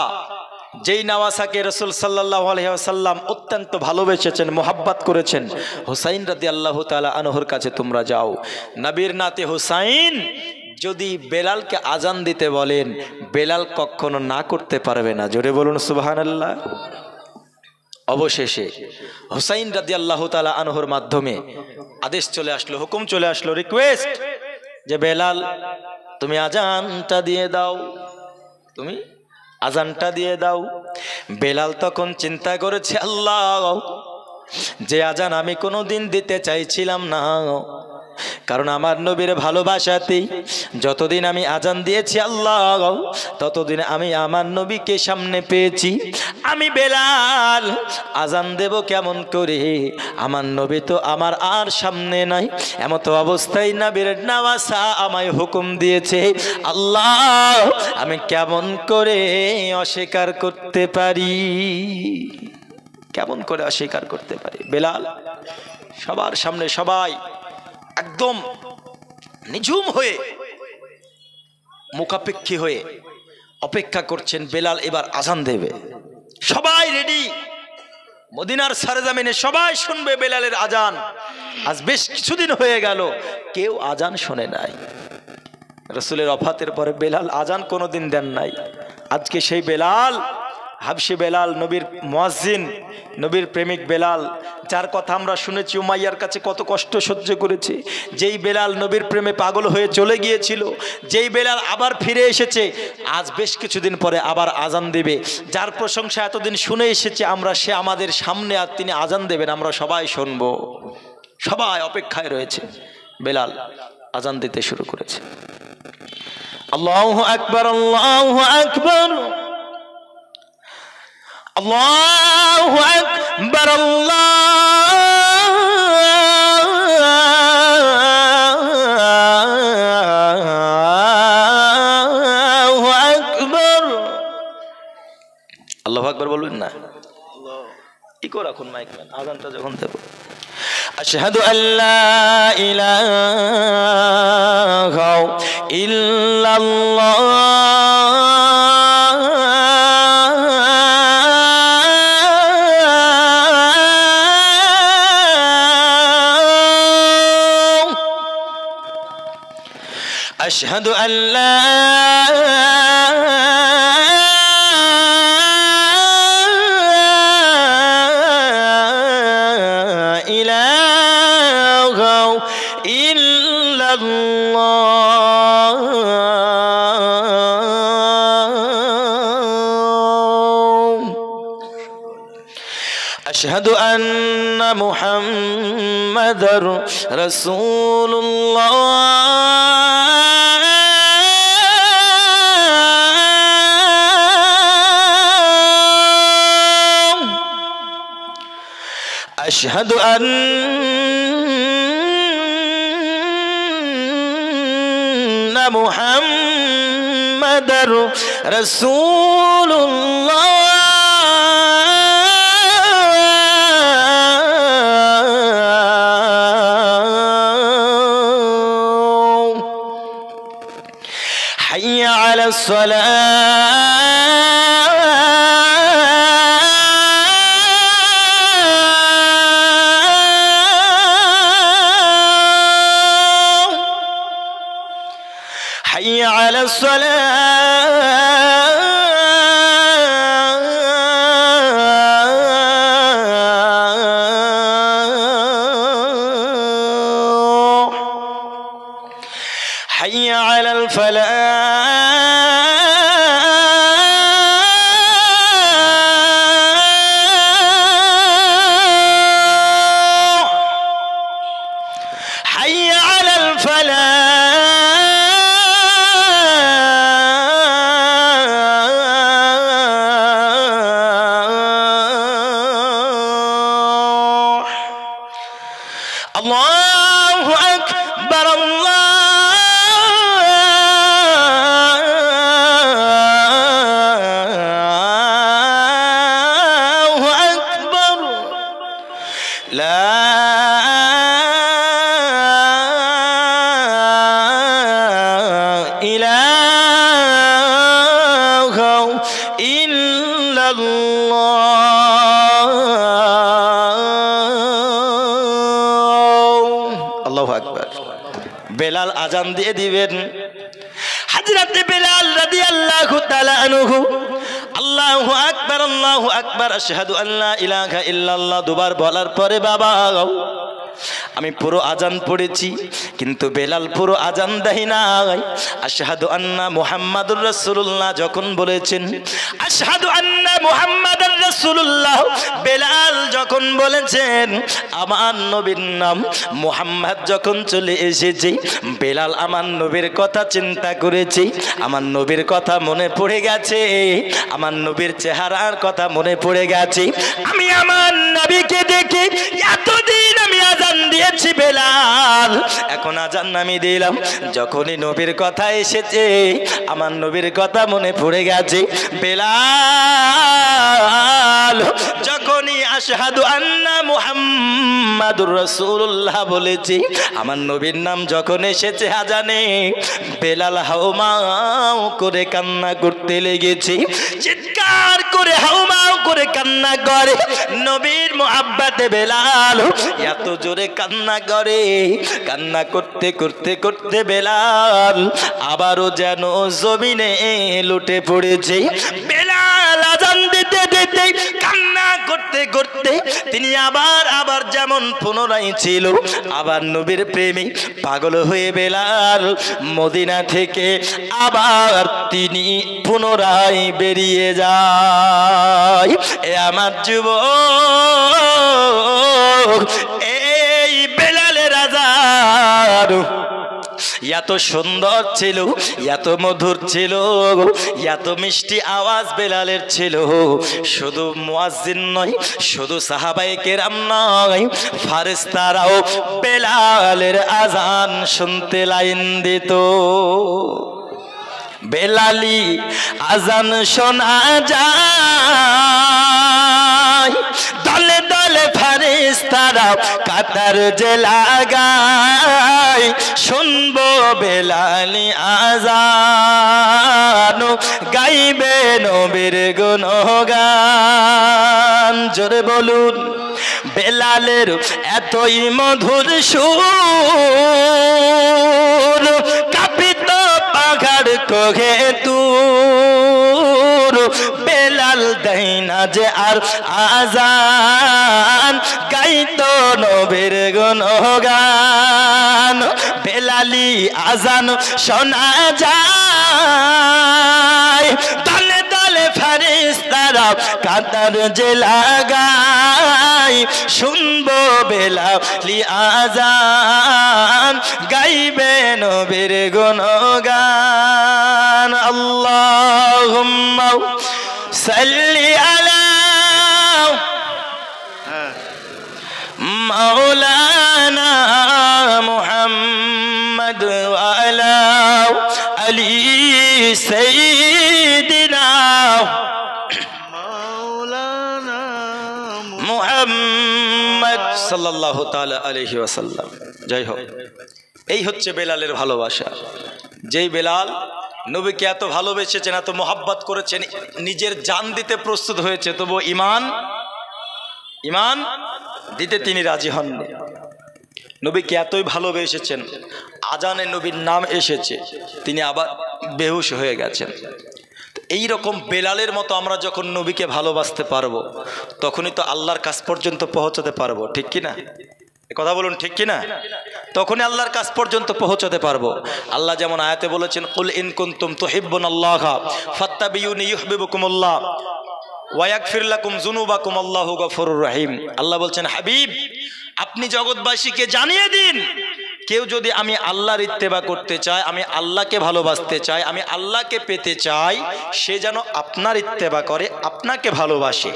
যেই নওয়াসাকে রাসূল সাল্লাল্লাহু আলাইহি ওয়াসাল্লাম অত্যন্ত ভালোবেসেছেন, মোহাব্বত করেছেন, হুসাইন রাদিয়াল্লাহু তাআলা আনহুর কাছে তোমরা যাও। নবীর নাতে হুসাইন যদি বেলালকে আজান দিতে বলেন, বেলাল কখনো না করতে পারবে না। জোরে বলুন সুবহানাল্লাহ। অবশেষে হুসাইন রাদিয়াল্লাহু তাআলা আনহুর মাধ্যমে আদেশ চলে আসলো, হুকুম চলে আসলো, রিকোয়েস্ট, যে বেলাল তুমি আজানটা দিয়ে দাও, তুমি আজানটা দিয়ে দাও। বেলাল তখন চিন্তা করেছে, আল্লাহ, যে আজান আমি কোনোদিন দিতে চাইছিলাম না, কারণ আমার নবীর ভালোবাসাতেই যতদিন আমি আজান দিয়েছি আল্লাহ, ততদিন আমি আমার নবীকে সামনে পেয়েছি। আমি বেলাল আজান দেব কেমন করে? আমার নবী তো আমার আর সামনে নাই। এমত অবস্থায় নবীর নওয়াসা আমায় হুকুম দিয়েছে, আল্লাহ আমি কেমন করে অস্বীকার করতে পারি? কেমন করে অস্বীকার করতে পারি? বেলাল সবার সামনে, সবাই একদম নিঝুম হয়ে, মুখাপেক্ষী হয়ে অপেক্ষা করছেন বেলাল এবার আজান দেবে। সবাই রেডি, মদিনার সরজমিনে সবাই শুনবে বেলালের আজান। আজ বেশ কিছুদিন হয়ে গেল কেউ আজান শোনে নাই। রাসূলের ওফাতের পরে বেলাল আজান কোনোদিন দেন নাই। আজকে সেই বেলাল, হাবশি বেলাল, নবীর মুয়াজ্জিন, নবীর প্রেমিক বেলাল, যার কথা আমরা শুনেছি উমাইয়ার কাছে কত কষ্ট সহ্য করেছে, যেই বেলাল নবীর প্রেমে পাগল হয়ে চলে গিয়েছিল, যেই বেলাল আবার ফিরে এসেছে, আজ বেশ কিছুদিন পরে আবার আজান দেবে। যার প্রশংসা এতদিন শুনে এসেছে আমরা, সে আমাদের সামনে আর তিনি আজান দেবেন, আমরা সবাই শুনবো। সবাই অপেক্ষায় রয়েছে। বেলাল আজান দিতে শুরু করেছে। আল্লাহু আকবার, আল্লাহু আকবার, আল্লাহু আকবার, আল্লাহু আকবার। আল্লাহু আকবার বলবেন না? ইকো রাখুন মাইক, আযানটা যখন দেব। আশহাদু আল্লা ইলাহা ইল্লাল্লাহ أشهد أن لا إله إلا الله أشهد أن محمدًا رسول الله أشهد أن محمدًا رسول الله حي على الصلاة حي على الصلاة حي على الفلاح حي على الفلاح الله أكبر الله أكبر لا إله إلا الله الله أكبر বেলাল আজান দিয়ে দিবেন হযরত বেলাল রাদিয়াল্লাহু তাআলা আনহু আল্লাহু আকবার আশহাদু আল্লা ইলাহা ইল্লাল্লাহ দুবার বলার পরে বাবা আমি পুরো আজান পড়েছি কিন্তু বেলাল পুরো আজান দেয় নাই আশহাদু আন্না মুহাম্মাদুর রাসূলুল্লাহ যখন বলেছেন আশহাদু আন্না মুহাম্মাদুর রাসূলুল্লাহ বেলাল যখন বলেছেন আমার নবীর নাম মুহাম্মদ যখন চলে এসেছে বেলাল আমার নবীর কথা চিন্তা করেছে আমার নবীর কথা মনে পড়ে গেছে আমার নবীর চেহারার কথা মনে পড়ে গেছে আমি আমার নবীকে দেখে এতদিন আমি আজান দিয়েছি বেলাল এখন আজান আমি দিলাম যখনই নবীর কথা এসেছে আমার নবীর কথা মনে পড়ে গেছে বেলাল যখনই আশহাদু আন্না মুহাম্মাদুর রাসূলুল্লাহ বলেছি আমার নবীর নাম যখন এসেছে আজানে বেলাল হাউমাউ করে কান্না করতে লেগেছে চিৎকার করে হাউমাউ করে কান্না করে নবীর মুহাব্বতে বেলাল এত জোরে কান্না করে কান্না করতে করতে করতে বেলাল আবারও যেন জমিনে লুটে পড়েছে বেলাল আজান দিতে দিতে কান্না করতে করতে তিনি আবার যেমন পুনরায় ছিল আবার নবীর প্রেমে পাগল হয়ে বেলাল মদিনা থেকে আবার তিনি পুনরায় বেরিয়ে যায় এ আমার যুবক এই বেলালের আজান এত সুন্দর ছিল এত মধুর ছিল এত মিষ্টি আওয়াজ বেলালের ছিল শুধু মুয়াজ্জিন নয় শুধু সাহাবায়ে কেরাম নয় ফেরেশতারাও বেলালের আজান শুনতে লাইন দিত বেলালি আজান শোনা যায় দলে দলে ফেরেশতারা কাতার যে লাগায় শুনবো বেলালি আজান গাইবে নবীর গুণগান জোরে বলুন বেলালের এতই মধুর সুর কাঁপিত কার কোহে তুর বেলাল দেনা যে আর আজান গাইতো নবীর গুণগান বেলালি আজান শোনা যায় দলে দলে ফেরেশতারা কাতার যে লাগায় শুনবো বেলালি আজান গাইবে নবীর গুণগান আল্লাহুম্মা সাল্লি আলা হ্যাঁ মাওলানা মুহাম্মদ ওয়া আলা আলি সাইয়্যিদিনা মাওলানা মুহাম্মদ সাল্লাল্লাহু তাআলা আলাইহি ওয়াসাল্লাম। জয় হোক। এই হচ্ছে বেলালের ভালোবাসা। যেই বেলাল নবীকে এত ভালোবেসেছেন, এত মোহাব্বত করেছেন, নিজের জান দিতে প্রস্তুত হয়েছে, তবু ঈমান দিতে তিনি রাজি হননি। নবীকে এতই ভালোবেসেছেন, আজানে নবীর নাম এসেছে, তিনি আবার বেহুশ হয়ে গেছেন। এই রকম বেলালের মতো আমরা যখন নবীকে ভালোবাসতে পারবো, তখনই তো আল্লাহর কাছ পর্যন্ত পৌঁছাতে পারবো, ঠিক কিনা? কথা বলুন, ঠিক কিনা? তখনই আল্লাহর কাছ পর্যন্ত পৌঁছাতে পারবো। আল্লাহ যেমন আয়াতে বলেছেন, কুল ইন কুনতুম তুহিব্বুনাল্লাহা ফাত্তাবিউনি ইউহিব্বুকুমুল্লাহ ওয়া ইয়াগফির লাকুম যুনুবাকুম আল্লাহু গফুরুর রহিম। আল্লাহ বলছেন, হাবিব আপনি জগৎবাসীকে জানিয়ে দিন, কেউ যদি আমি আল্লাহর ইত্তেবা করতে চায়, আমি আল্লাহকে ভালোবাসতে চাই, আমি আল্লাহকে পেতে চাই, সে যেন আপনার ইত্তেবা করে, আপনাকে ভালোবাসে।